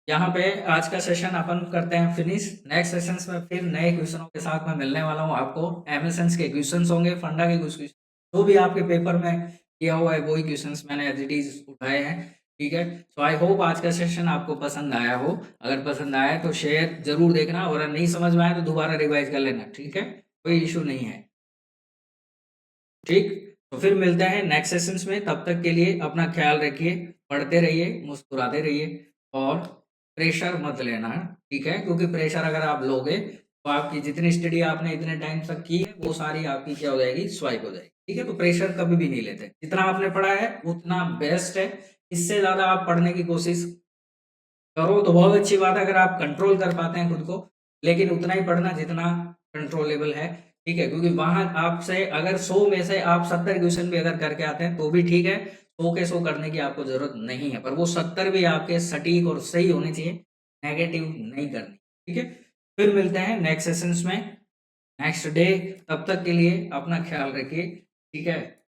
A: यहाँ पे आज का सेशन अपन करते हैं फिनिश। नेक्स्ट सेशंस में फिर नए क्वेश्चनों के साथ मैं मिलने वाला हूँ आपको। एमएसएन के क्वेश्चंस होंगे, फंडा के कुछ क्वेश्चन जो भी आपके पेपर में किया हुआ है वही क्वेश्चंस मैंने एज इट इज उठाए हैं। ठीक है, सो आई होप आज का सेशन आपको पसंद आया हो। अगर पसंद आया तो शेयर जरूर देखना, और अगर नहीं समझ में आया तो दोबारा रिवाइज कर लेना। ठीक है, कोई इशू नहीं है। ठीक, तो फिर मिलते हैं नेक्स्ट सेशंस में। तब तक के लिए अपना ख्याल रखिए, पढ़ते रहिए, मुस्कुराते रहिए, और प्रेशर मत लेना। ठीक है, क्योंकि प्रेशर अगर आप लोगे तो आपकी जितनी स्टडी आपने इतने टाइम तक की है वो सारी आपकी क्या हो जाएगी? स्वाइप हो जाएगी। ठीक है, तो प्रेशर कभी भी नहीं लेते। जितना आपने पढ़ा है उतना बेस्ट है, इससे ज्यादा आप पढ़ने की कोशिश करो तो बहुत अच्छी बात है, अगर आप कंट्रोल कर पाते हैं खुद को। लेकिन उतना ही पढ़ना जितना कंट्रोलेबल है। ठीक है, क्योंकि वहां आपसे अगर 100 में से आप 70 क्वेश्चन भी अगर करके आते हैं तो भी ठीक है, 100 के 100 करने की आपको जरूरत नहीं है, पर वो 70 भी आपके सटीक और सही होने चाहिए, नेगेटिव नहीं करनी। ठीक है, फिर मिलते हैं नेक्स्ट सेशंस में, नेक्स्ट डे। तब तक के लिए अपना ख्याल रखिए। ठीक है।